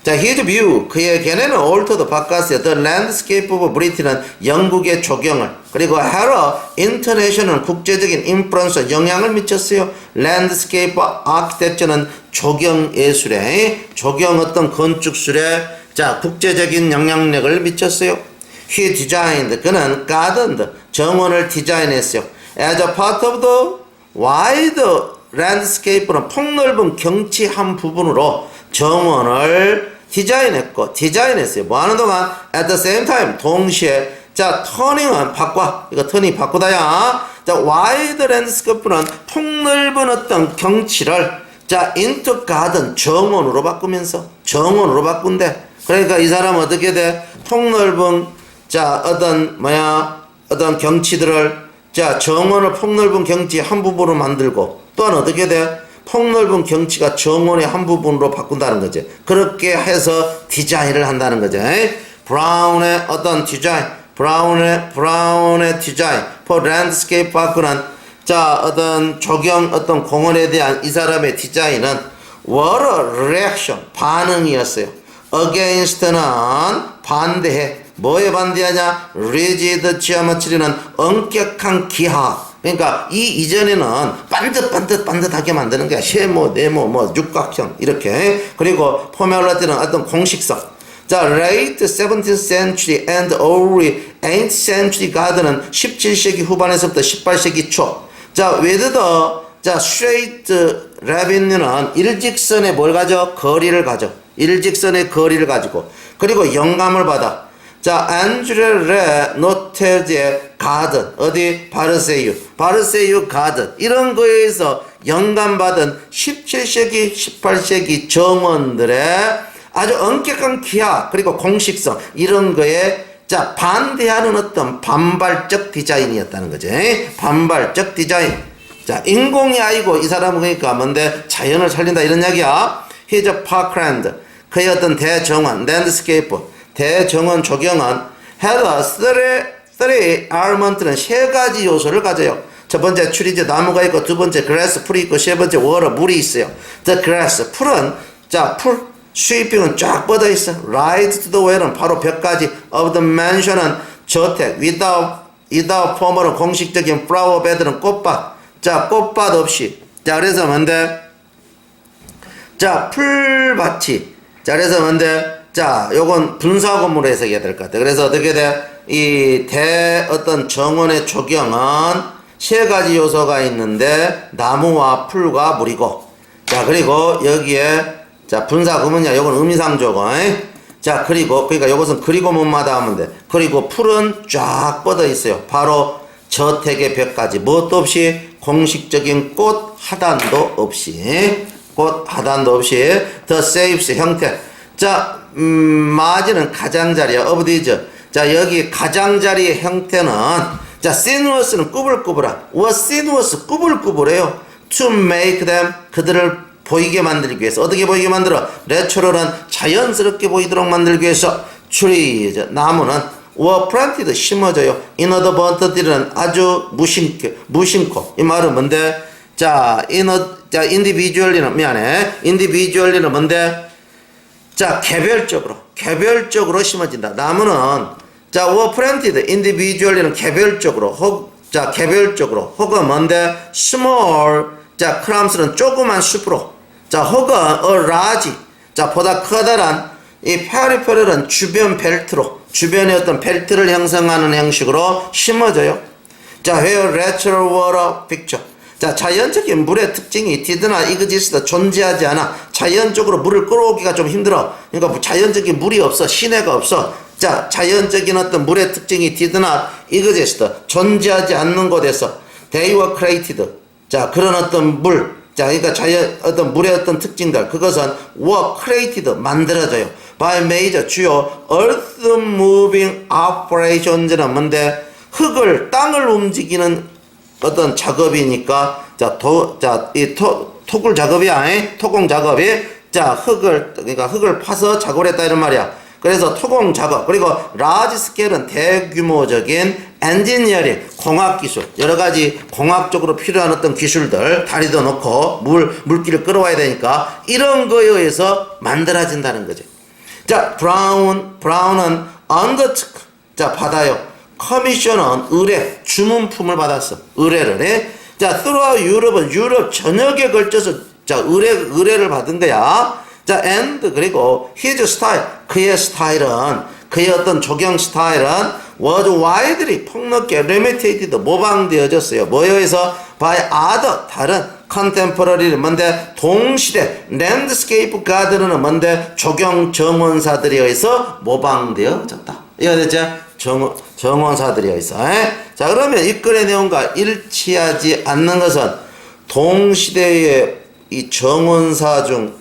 자, his view, 그의 견해는 altered 바꿨어요. The landscape of Britain은 영국의 조경을 그리고 had a international 국제적인 influence 영향을 미쳤어요. landscape architecture는 조경 예술에 조경 어떤 건축술에 자 국제적인 영향력을 미쳤어요. He designed 그는 gardened 정원을 디자인했어요. As a part of the wide landscape는 폭넓은 경치 한 부분으로 정원을 디자인했어요. 뭐 하는 동안 at the same time 동시에 자 turning은 바꿔 이거 turning 바꾸다야. 자 wide landscape는 폭넓은 어떤 경치를 자 into garden 정원으로 바꾼대. 그러니까 이 사람은 어떻게 돼? 폭넓은 자 어떤 경치들을 자 정원을 폭넓은 경치 한 부분으로 만들고 또한 어떻게 돼? 폭넓은 경치가 정원의 한 부분으로 바꾼다는 거지. 그렇게 해서 디자인을 한다는 거지. 브라운의 어떤 디자인, 브라운의 디자인, for landscape park는 자 어떤 조경 어떤 공원에 대한 이 사람의 디자인은 what a reaction 반응이었어요. against는 반대해. 뭐에 반대하냐? rigid geometry는 엄격한 기하. 그러니까 이 이전에는 반듯하게 만드는 거야. 세모, 네모, 뭐 육각형 이렇게. 그리고 포뮬라티는 어떤 공식성. 자, late 17th century and early 8th century garden은 17세기 후반에서부터 18세기 초. 자, with the 자 straight revenue는 일직선의 뭘 가져? 거리를 가져. 일직선의 거리를 가지고. 그리고 영감을 받아. 자, 안드레 노테즈의 가든 어디 바르세유 가든 이런 거에서 영감받은 17세기 18세기 정원들의 아주 엄격한 기하 그리고 공식성 이런 거에 자 반대하는 어떤 반발적 디자인이었다는 거지. 반발적 디자인. 자 인공이 아니고 이 사람은 그러니까 뭔데 자연을 살린다 이런 이야기야. He's a parkland 그의 어떤 대정원 랜드스케이프 대정원 조경은 had a three element는 세 가지 요소를 가져요. 첫 번째 트리즈 나무가 있고 두 번째 grass 풀이 있고 세 번째 water 물이 있어요. The grass 풀은 자 풀 sweeping은 쫙 뻗어 있어. Right to the well은 바로 벽까지 of the mansion은 저택 without formal은 공식적인 flower bed는 꽃밭 자 꽃밭 없이 자 그래서 뭔데 자 풀밭이 자 그래서 뭔데 자, 요건 분사 건물로 해석해야 될 것 같아. 그래서 어떻게 돼? 이 어떤 정원의 조경은 세 가지 요소가 있는데 나무와 풀과 물이고. 자, 그리고 여기에 자, 분사 구문이야. 요건 의미상조고. 자, 그러니까 요것은 그리고 문마다 하면 돼. 그리고 풀은 쫙 뻗어 있어요. 바로 저택의 벽까지. 무엇도 없이 공식적인 꽃 하단도 없이. The shapes 형태. 자, 마지는 가장자리야. 어브디즈. 자, 여기 가장자리의 형태는 자, sinuous는 꾸불꾸불한. sinuous 꾸불꾸불해요. To make them 그들을 보이게 만들기 위해서. 어떻게 보이게 만들어? natural은 자연스럽게 보이도록 만들기 위해서 trees 나무는 were planted 심어져요. in other bunted 아주 무심코. 이 말은 뭔데? 자, individually는 individually는 뭔데? 자, 개별적으로 심어진다. 나무는 자, were planted individually는 개별적으로 혹은 뭔데? small 자, crumbs는 조그만 숲으로 자, 혹은 a large 자, 보다 커다란 이 peripheral은 주변 벨트로 주변에 어떤 벨트를 형성하는 형식으로 심어져요. 자, where natural water picture 자, 자연적인 물의 특징이 디드나 이그지스트 존재하지 않아. 자연적으로 물을 끌어오기가 좀 힘들어. 그러니까 자연적인 물이 없어. 시내가 없어. 자, 자연적인 어떤 물의 특징이 디드나 이그지스트 존재하지 않는 곳에서 they were created. 자, 그런 어떤 물. 자, 그러니까 어떤 물의 어떤 특징들. 그것은 were created. 만들어져요. by major 주요 earth moving operations는 뭔데? 땅을 움직이는 어떤 작업이니까, 이 토굴 작업이야, 토공 작업이, 그러니까 흙을 파서 작업을 했다, 이런 말이야. 그래서 토공 작업, 그리고 large scale은 대규모적인 엔지니어링, 공학기술, 여러가지 공학적으로 필요한 어떤 기술들, 다리도 놓고, 물기를 끌어와야 되니까, 이런 거에 의해서 만들어진다는 거죠. 자, 브라운은 undertook, 받아요. 커미션은 의뢰, 주문품을 받았어. 의뢰를 해. 자, throughout 유럽은 유럽 전역에 걸쳐서 의뢰를 받은 거야. 자, and 그리고 his style, 그의 스타일은, 그의 어떤 조경 스타일은 was widely 폭넓게 imitated, 모방되어졌어요. 뭐에 의해서? by other, 다른 contemporary, 뭔데? 동시대 landscape gardener는 뭔데? 조경 정원사들에 의해서 모방되어졌다. 이거 됐죠? 정원사들이 있어. 자, 그러면 이 글의 내용과 일치하지 않는 것은 동시대의 이 정원사 중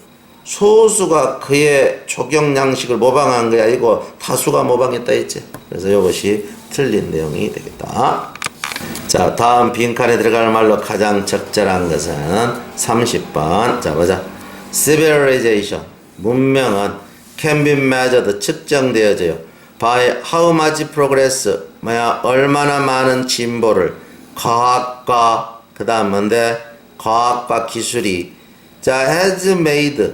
소수가 그의 조경 양식을 모방한 거야. 이거 다수가 모방했다 했지. 그래서 이것이 틀린 내용이 되겠다. 자, 다음 빈칸에 들어갈 말로 가장 적절한 것은 30번. 자, 보자. civilization, 문명은 can be measured, 측정되어져요. by how much progress, 얼마나 많은 진보를 과학과, 그 다음 뭔데? 과학과 기술이, has made,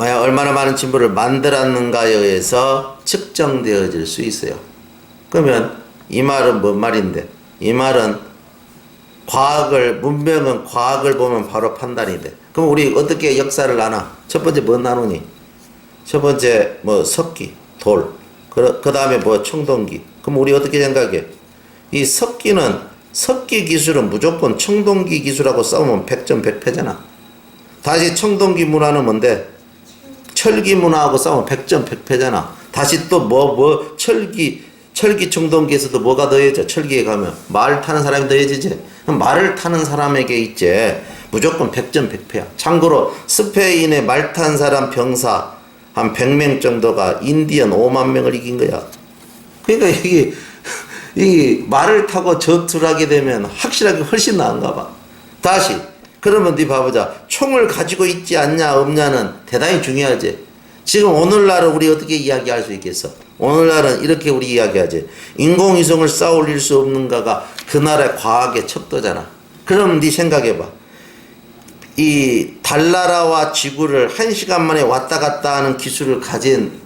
얼마나 많은 진보를 만들었는가에 의해서 측정되어질 수 있어요. 그러면 이 말은 뭔 말인데? 이 말은 문명은 과학을 보면 바로 판단이 돼. 그럼 우리 어떻게 역사를 나눠? 첫 번째 뭐 나누니? 첫 번째 석기, 돌. 그 다음에 청동기. 그럼 우리 어떻게 생각해? 이 석기 기술은 무조건 청동기 기술하고 싸우면 100점 100패잖아. 다시 청동기 문화는 뭔데? 철기 문화하고 싸우면 100점 100패잖아. 다시 또 철기 청동기에서도 뭐가 더해져? 철기에 가면 말 타는 사람이 더해지지. 그럼 말을 타는 사람에게 있지. 무조건 100점 100패야. 참고로 스페인의 말 탄 사람 병사 한 100명 정도가 인디언 5만 명을 이긴 거야. 그러니까 이 말을 타고 전투를 하게 되면 확실하게 훨씬 나은가 봐. 다시 그러면 네 봐보자. 총을 가지고 있지 않냐 없냐는 대단히 중요하지. 지금 오늘날은 우리 어떻게 이야기할 수 있겠어? 오늘날은 이렇게 우리 이야기하지. 인공위성을 쌓아 올릴 수 없는가가 그 나라의 과학의 척도잖아. 그럼 네 생각해봐. 이 달나라와 지구를 1시간 만에 왔다 갔다 하는 기술을 가진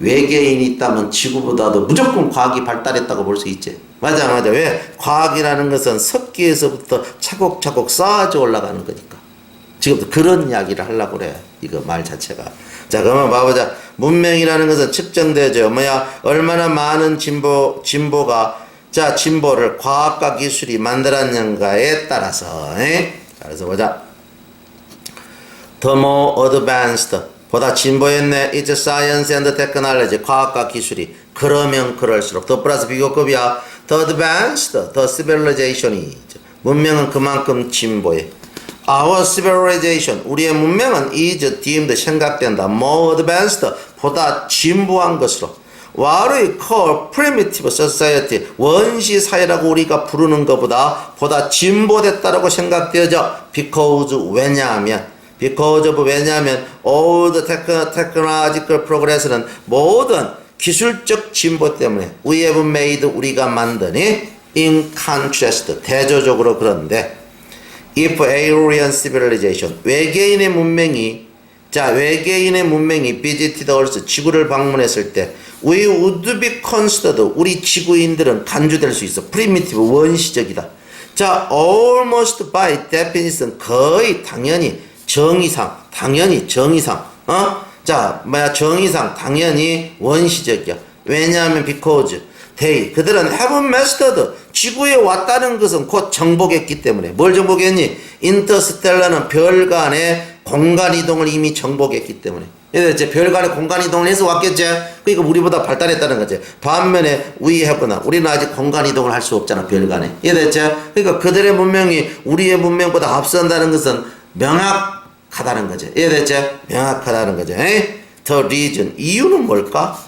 외계인이 있다면 지구보다도 무조건 과학이 발달했다고 볼 수 있지. 맞아. 왜? 과학이라는 것은 석기에서부터 차곡차곡 쌓아져 올라가는 거니까. 지금도 그런 이야기를 하려고 그래. 이거 말 자체가. 자, 그러면 봐보자. 문명이라는 것은 측정되죠. 얼마나 많은 진보가, 진보를 과학과 기술이 만들었는가에 따라서. 그래서 보자. The more advanced, 보다 진보했네. It's science and technology, 과학과 기술이. 그러면 그럴수록 더 플러스 비교급이야. The advanced, the civilization이. 문명은 그만큼 진보해. Our civilization, 우리의 문명은 is deemed, 생각된다. More advanced, 보다 진보한 것으로. What we call primitive society, 원시 사회라고 우리가 부르는 것보다 보다 진보됐다라고 생각되어져. Because, 왜냐하면 all the technological progress는 모든 기술적 진보 때문에 we have made, 우리가 만드니 in contrast, 대조적으로. 그런데 if alien civilization, 외계인의 문명이 visited Earth, 지구를 방문했을 때 we would be considered, 우리 지구인들은 간주될 수 있어. primitive, 원시적이다. almost by definition, 거의 당연히 정의상, 정의상 당연히 원시적이야. 왜냐하면 because 그들은 have mastered 지구에 왔다는 것은 곧 정복했기 때문에 뭘 정복했니? 인터스텔라는 별간의 공간 이동을 이미 정복했기 때문에 이제 별간의 공간 이동을 해서 왔겠지. 그러니까 우리보다 발달했다는 거지. 반면에 we have나 우리는 아직 공간 이동을 할 수 없잖아 별간에. 이해됐지? 그러니까 그들의 문명이 우리의 문명보다 앞선다는 것은 명확하다는 거지. 이해됐지? 명확하다는 거지. The reason 이유는 뭘까?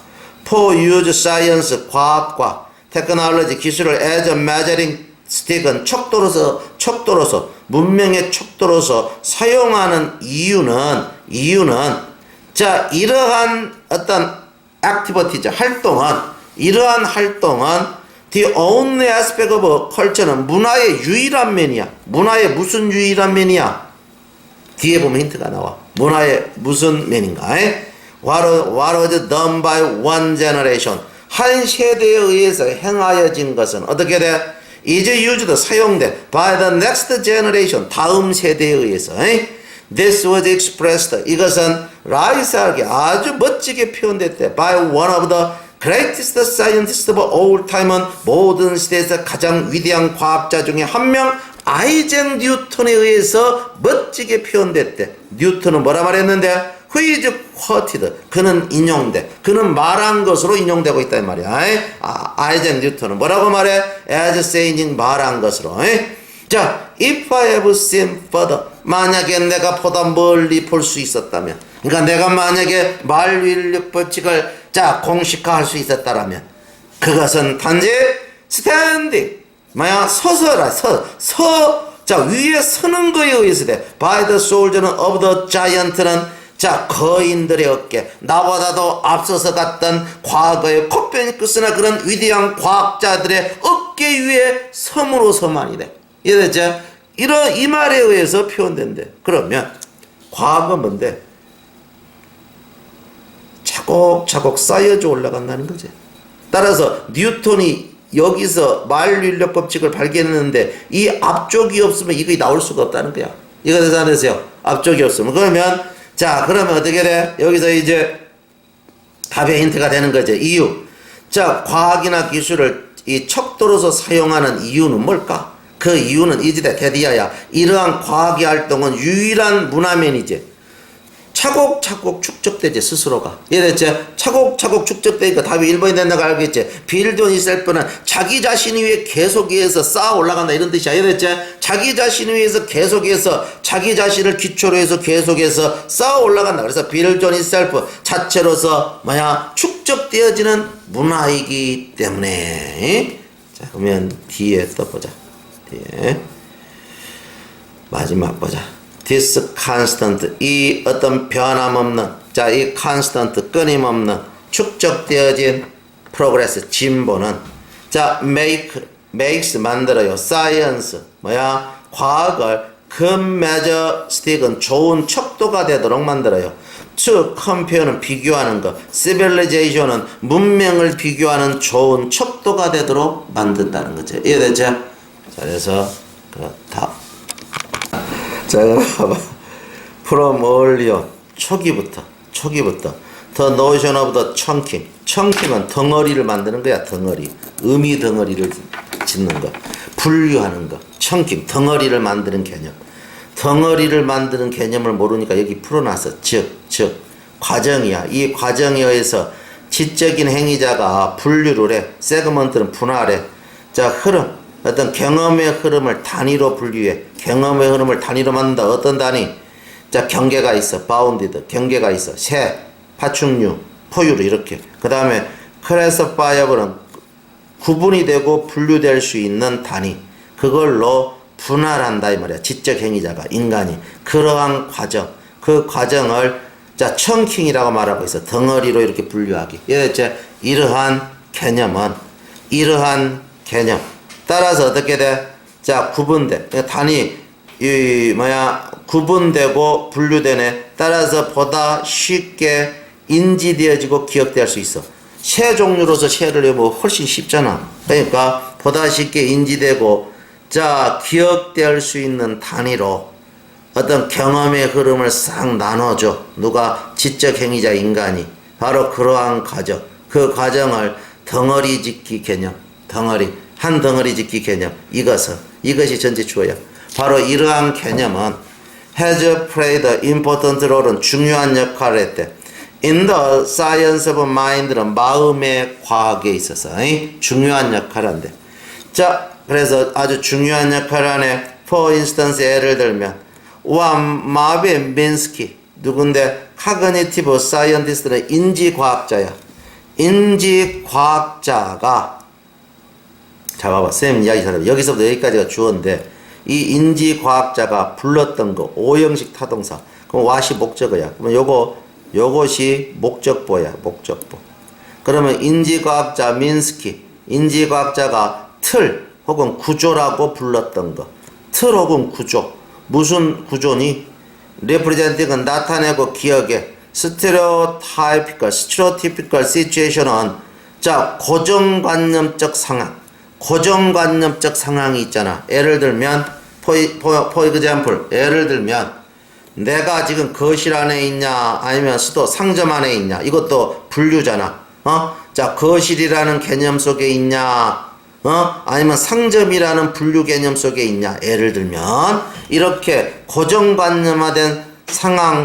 For use science 과학과 테크놀로지 기술을 as a measuring stick은 척도로서 문명의 척도로서 사용하는 이유는 자 이러한 어떤 activities 이러한 활동은 the only aspect of culture는 문화의 유일한 면이야. 문화의 무슨 유일한 면이야? 뒤에 보면 힌트가 나와. 문화의 무슨 면인가? What was done by one generation 한 세대에 의해서 행하여진 것은 어떻게 돼? is used 사용돼 by the next generation 다음 세대에 의해서. This was expressed 이것은 라이스하게 아주 멋지게 표현됐대 by one of the greatest scientists of all time은 모든 시대에서 가장 위대한 과학자 중에 한 명 아이작 뉴턴에 의해서 멋지게 표현됐대. 뉴턴은 뭐라 말했는데? Who is quoted 그는 인용돼. 그는 말한 것으로 인용되고 있다 이 말이야. 아이작 뉴턴은 뭐라고 말해? As saying 말한 것으로. 자, if I have seen further 만약에 내가 보다 멀리 볼 수 있었다면 그러니까 내가 만약에 만류인력 법칙을 자 공식화할 수 있었다라면 그것은 단지 standing 뭐야 서서라 자 위에 서는 거에 의해서 돼. by the shoulders of the giant는 자 거인들의 어깨 나보다도 앞서서 갔던 과거의 코페니쿠스나 그런 위대한 과학자들의 어깨 위에 섬으로서만이 돼. 이해됐죠? 이 말에 의해서 표현된대. 그러면 과학은 뭔데? 차곡차곡 쌓여져 올라간다는 거지. 따라서 뉴턴이 여기서 만류인력 법칙을 발견했는데 이 앞쪽이 없으면 이거 나올 수가 없다는 거야. 이거 대단하세요. 앞쪽이 없으면. 그러면 어떻게 돼? 여기서 이제 답의 힌트가 되는 거죠. 이유. 자, 과학이나 기술을 이 척도로서 사용하는 이유는 뭘까? 그 이유는 이지대 대디아야. 이러한 과학의 활동은 유일한 문화면이지. 차곡차곡 축적되지 스스로가. 이해됐지? 차곡차곡 축적되니까 답이 1번이 된다고 알겠지? build on itself는 자기 자신 위에 계속해서 쌓아 올라간다 이런 뜻이야. 이해됐지? 자기 자신 위에서 계속해서 자기 자신을 기초로 해서 계속해서 쌓아 올라간다. 그래서 build on itself 자체로서 축적되어지는 문화이기 때문에. 자, 그러면 뒤에 또 보자. 뒤에 마지막 보자. This constant 이 어떤 변함없는 자 이 constant 끊임없는 축적되어진 progress 진보는 자 makes 만들어요. science 과학을 measure stick은 좋은 척도가 되도록 만들어요. to compare는 비교하는 것, civilization은 문명을 비교하는 좋은 척도가 되도록 만든다는 거죠. 이해됐죠? 자, 그래서 답. 자, 봐봐. From earlier 초기부터 the notion of the chunking 은 덩어리를 만드는 거야. 덩어리 의미 덩어리를 짓는 거 분류하는 거 chunking 덩어리를 만드는 개념 덩어리를 만드는 개념을 모르니까 여기 풀어놨어. 즉 과정이야. 이 과정에 의해서 지적인 행위자가 분류를 해. 세그먼트는 분할해. 자 흐름 어떤 경험의 흐름을 단위로 분류해. 경험의 흐름을 단위로 만든다. 어떤 단위? 자, 경계가 있어. bounded. 경계가 있어. 세, 파충류, 포유류 이렇게. 그 다음에 classifier는 구분이 되고 분류될 수 있는 단위. 그걸로 분할한다 이 말이야. 지적 행위자가 인간이 그러한 과정. 그 과정을 자, chunking 말하고 있어. 덩어리로 이렇게 분류하기. 이제 이러한 개념 따라서 어떻게 돼? 자, 구분돼. 단위, 구분되고 분류되네. 따라서 보다 쉽게 인지되어지고 기억될 수 있어. 새 종류로서 새를 외우면 훨씬 쉽잖아. 그러니까 보다 쉽게 인지되고, 자, 기억될 수 있는 단위로 어떤 경험의 흐름을 싹 나눠줘. 누가? 지적 행위자 인간이. 바로 그러한 과정. 그 과정을 덩어리 짓기 개념, 덩어리, 한 덩어리 짓기 개념, 이것이 전체 주어야. 바로 이러한 개념은 has played important role은 중요한 역할을 했대. in the science of mind는 마음의 과학에 있어서 중요한 역할을 한대. 자, 그래서 아주 중요한 역할을 하네. for instance, 예를 들면 마빈 미nsky 누군데? cognitive scientist는 인지과학자야. 인지과학자가 자 봐봐, 쌤 이야기 잘해. 여기서부터 여기까지가 주어인데 이 인지과학자가 불렀던 거 오형식 타동사. 그럼 what이 목적어야. 그러면 요것이 목적보야. 목적보. 그러면 인지과학자 민스키, 인지과학자가 틀 혹은 구조라고 불렀던 거. 틀 혹은 구조. 무슨 구조니? representing은 나타내고 기억에, 스테레오타이피컬 시츄에이션은 자 고정관념적 상황. 고정관념적 상황이 있잖아. 예를 들면 for example, 예를 들면 내가 지금 거실 안에 있냐 아니면 수도 상점 안에 있냐, 이것도 분류잖아. 자, 거실이라는 개념 속에 있냐 아니면 상점이라는 분류 개념 속에 있냐. 예를 들면 이렇게 고정관념화된 상황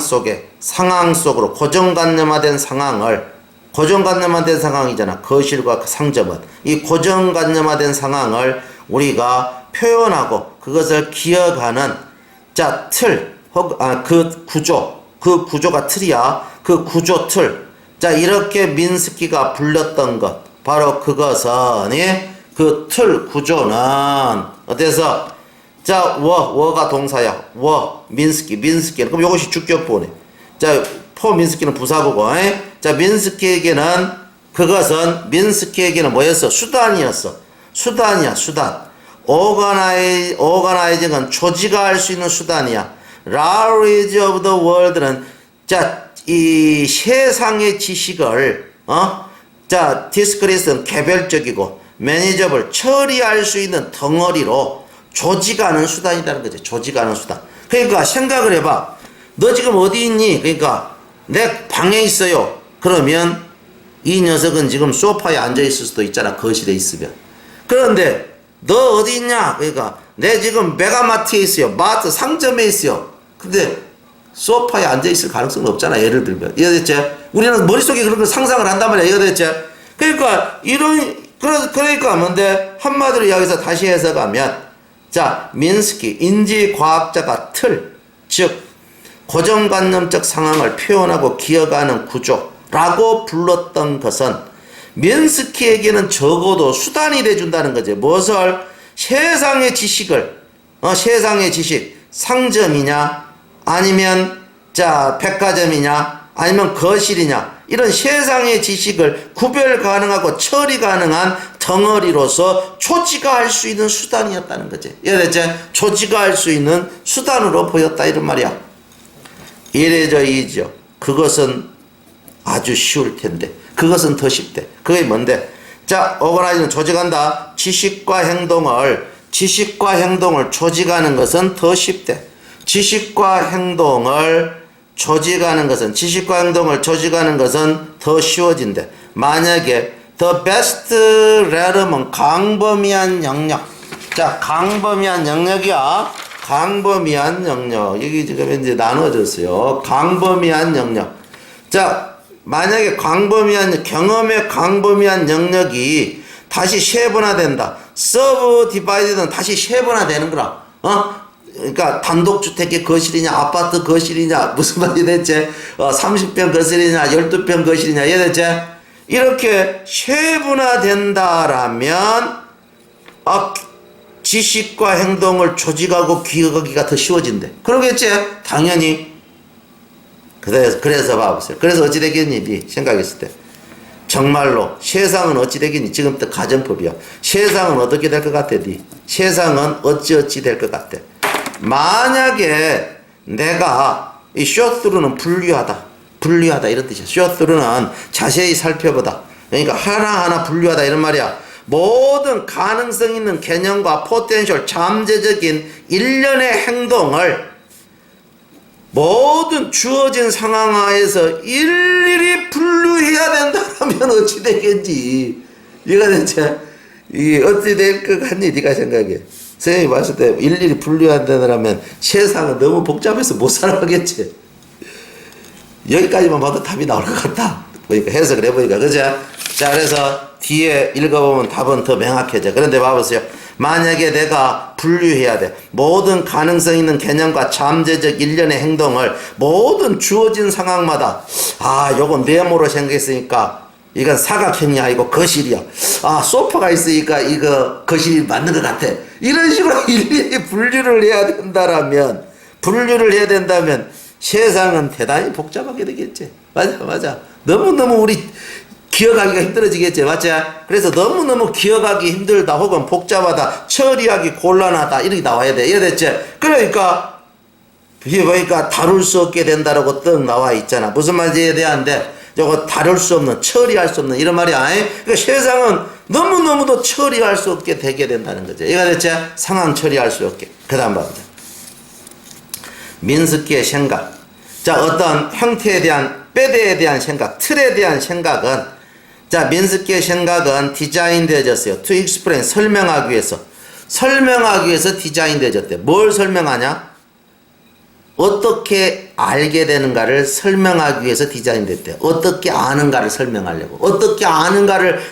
속으로 고정관념화된 상황이잖아. 거실과 상점은. 이 고정관념화된 상황을 우리가 표현하고 그것을 기억하는 자, 틀, 그 구조가 틀이야. 그 구조 틀. 자, 이렇게 민스키가 불렸던 것. 바로 그것은 그 틀 구조는 어때서? 자, 워가 동사야. 민스키. 그럼 이것이 주격보네. 자, 민스키는 부사고고. 자, 민스키에게는 뭐였어? 수단이었어. 수단이야. 오가나이징은 조직화할 수 있는 수단이야. knowledge of the world는 자, 이 세상의 지식을 자, discrete는 개별적이고 manageable 처리할 수 있는 덩어리로 조직하는 수단이라는 거지. 조직하는 수단. 그러니까 생각을 해봐. 너 지금 어디 있니? 그러니까 내 방에 있어요. 그러면 이 녀석은 지금 소파에 앉아 있을 수도 있잖아. 거실에 있으면. 그런데 너 어디 있냐? 그러니까 내 지금 메가마트에 있어요. 마트 상점에 있어요. 근데 소파에 앉아 있을 가능성은 없잖아. 예를 들면. 이해됐지? 우리는 머릿속에 그런 걸 상상을 한단 말이야. 이해됐지? 그러니까 그러니까 뭔데? 한마디로 여기서 다시 해석하면 자, 민스키 인지과학자가 틀, 즉 고정관념적 상황을 표현하고 기억하는 구조라고 불렀던 것은 민스키에게는 적어도 수단이 돼준다는 거지. 무엇을? 세상의 지식을, 세상의 지식, 상점이냐, 아니면, 자, 백화점이냐, 아니면 거실이냐, 이런 세상의 지식을 구별 가능하고 처리 가능한 덩어리로서 조직화할 수 있는 수단이었다는 거지. 이해됐지? 조직화할 수 있는 수단으로 보였다, 이런 말이야. 이래저 이죠. 그것은 아주 쉬울 텐데 그것은 더 쉽대. 그게 뭔데? 자, 오거나이즈는 조직한다. 지식과 행동을 조직하는 것은 더 쉽대. 지식과 행동을 조직하는 것은 더 쉬워진대. 만약에 the best realm은 광범위한 영역. 자, 광범위한 영역이야. 광범위한 영역. 여기 지금 이제 나눠졌어요. 광범위한 영역. 자, 만약에 경험의 광범위한 영역이 다시 세분화된다. subdivided는 다시 세분화되는 거라. 그러니까 단독주택의 거실이냐, 아파트 거실이냐, 무슨 말이 됐지? 30평 거실이냐, 12평 거실이냐, 이해됐지? 이렇게 세분화된다라면, 지식과 행동을 조직하고 기억하기가 더 쉬워진대. 그러겠지? 당연히. 그래서 봐보세요. 그래서 어찌 되겠니? 네 생각했을 때. 정말로 세상은 어찌 되겠니? 지금부터 가정법이야. 세상은 어떻게 될 것 같아? 네 세상은 어찌 될 것 같아? 만약에 내가 이 쇼트루는 분류하다 이런 뜻이야. 쇼트루는 자세히 살펴보다. 그러니까 하나하나 분류하다 이런 말이야. 모든 가능성 있는 개념과 포텐셜, 잠재적인 일련의 행동을 모든 주어진 상황하에서 일일이 분류해야 된다면 어찌 되겠지? 이거 대체 이 어찌 될 것 같니? 네가 생각해. 선생님이 봤을 때 일일이 분류한다면 세상은 너무 복잡해서 못 살아가겠지. 여기까지만 봐도 답이 나올 것 같다. 보니까 해석을 해보니까 그죠? 자, 그래서 뒤에 읽어보면 답은 더 명확해져. 그런데 봐보세요. 만약에 내가 분류해야 돼. 모든 가능성 있는 개념과 잠재적 일련의 행동을 모든 주어진 상황마다 요건 네모로 생겼으니까 이건 사각형이 아니고 거실이야. 소파가 있으니까 이거 거실이 맞는 것 같아. 이런 식으로 일일이 분류를 해야 된다면 세상은 대단히 복잡하게 되겠지. 맞아. 너무너무 우리 기억하기가 힘들어지겠지. 맞지? 그래서 너무너무 기억하기 힘들다 혹은 복잡하다, 처리하기 곤란하다 이렇게 나와야 돼. 이해됐지? 그러니까 이게 보니까 다룰 수 없게 된다라고 떡 나와 있잖아. 무슨 말인지에 대한데 저거 다룰 수 없는, 처리할 수 없는 이런 말이야. 그러니까 세상은 너무너무도 처리할 수 없게 되게 된다는 거죠. 이해가 됐지? 상황 처리할 수 없게. 그 다음 봐보자. 민스키의 생각. 자, 어떤 형태에 대한, 빼대에 대한 생각, 틀에 대한 생각은, 자, 민스키의 생각은 디자인 되어졌어요. To explain, 설명하기 위해서 디자인 되어졌대. 뭘 설명하냐? 어떻게 알게 되는가를 설명하기 위해서 디자인됐대. 어떻게 아는가를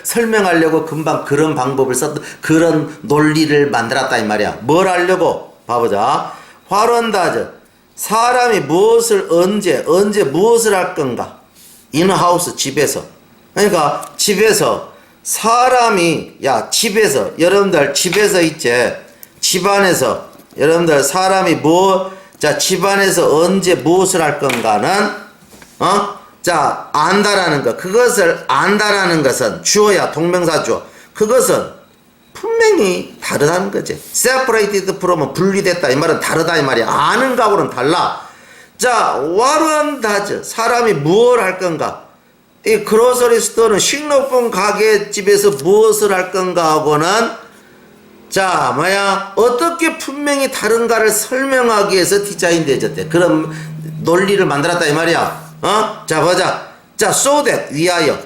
설명하려고 금방 그런 방법을 그런 논리를 만들었다 이 말이야. 뭘 하려고? 봐보자. 화론다즈. 사람이 무엇을 언제 무엇을 할 건가? 인하우스, 집에서. 그러니까 집에서 사람이 여러분들 집에서 있지. 집안에서 여러분들 사람이 집안에서 언제 무엇을 할 건가는 안다라는 것. 그것을 안다라는 것은 주어야, 동명사 주어. 그것은 분명히 다르다는 거지. separated from은 분리됐다 이 말은 다르다 이 말이야. 아는 거하고는 달라. 자, what does 사람이 무엇을 할 건가? 이 그로서리 스토어는 식료품 가게집에서 무엇을 할 건가 하고는 어떻게 분명히 다른가를 설명하기 위해서 디자인되어졌대. 그런 논리를 만들었다 이 말이야. 자, 보자. 자, so that 위하여.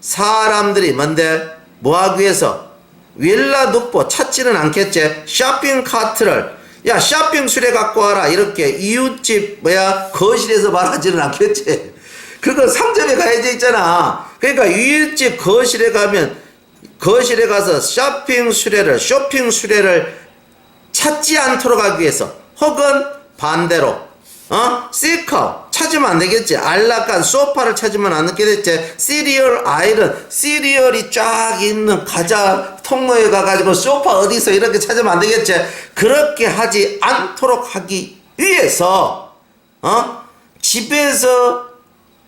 사람들이 뭔데? 뭐 하기 위해서? 윌라 눕보 찾지는 않겠지. 쇼핑 카트를 쇼핑 수레 갖고 와라 이렇게 이웃집 거실에서 말하지는 않겠지. 그거 상점에 가야지 있잖아. 그러니까 이웃집 거실에 가서 쇼핑 수레를 찾지 않도록 하기 위해서, 혹은 반대로 seek out 찾으면 안 되겠지. 안락한 소파를 찾으면 안 되겠지. 시리얼 아이런 시리얼이 쫙 있는 과자 통로에 가가지고 소파 어디서 이렇게 찾으면 안 되겠지. 그렇게 하지 않도록 하기 위해서 집에서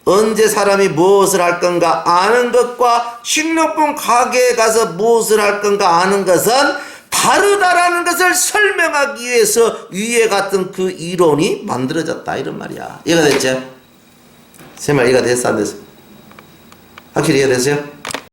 언제 사람이 무엇을 할 건가 아는 것과 식료품 가게에 가서 무엇을 할 건가 아는 것은 다르다라는 것을 설명하기 위해서 위에 같은 그 이론이 만들어졌다 이런 말이야. 이해가 됐지? 세 말 이해가 됐어 안 됐어? 확실히 이해됐어요?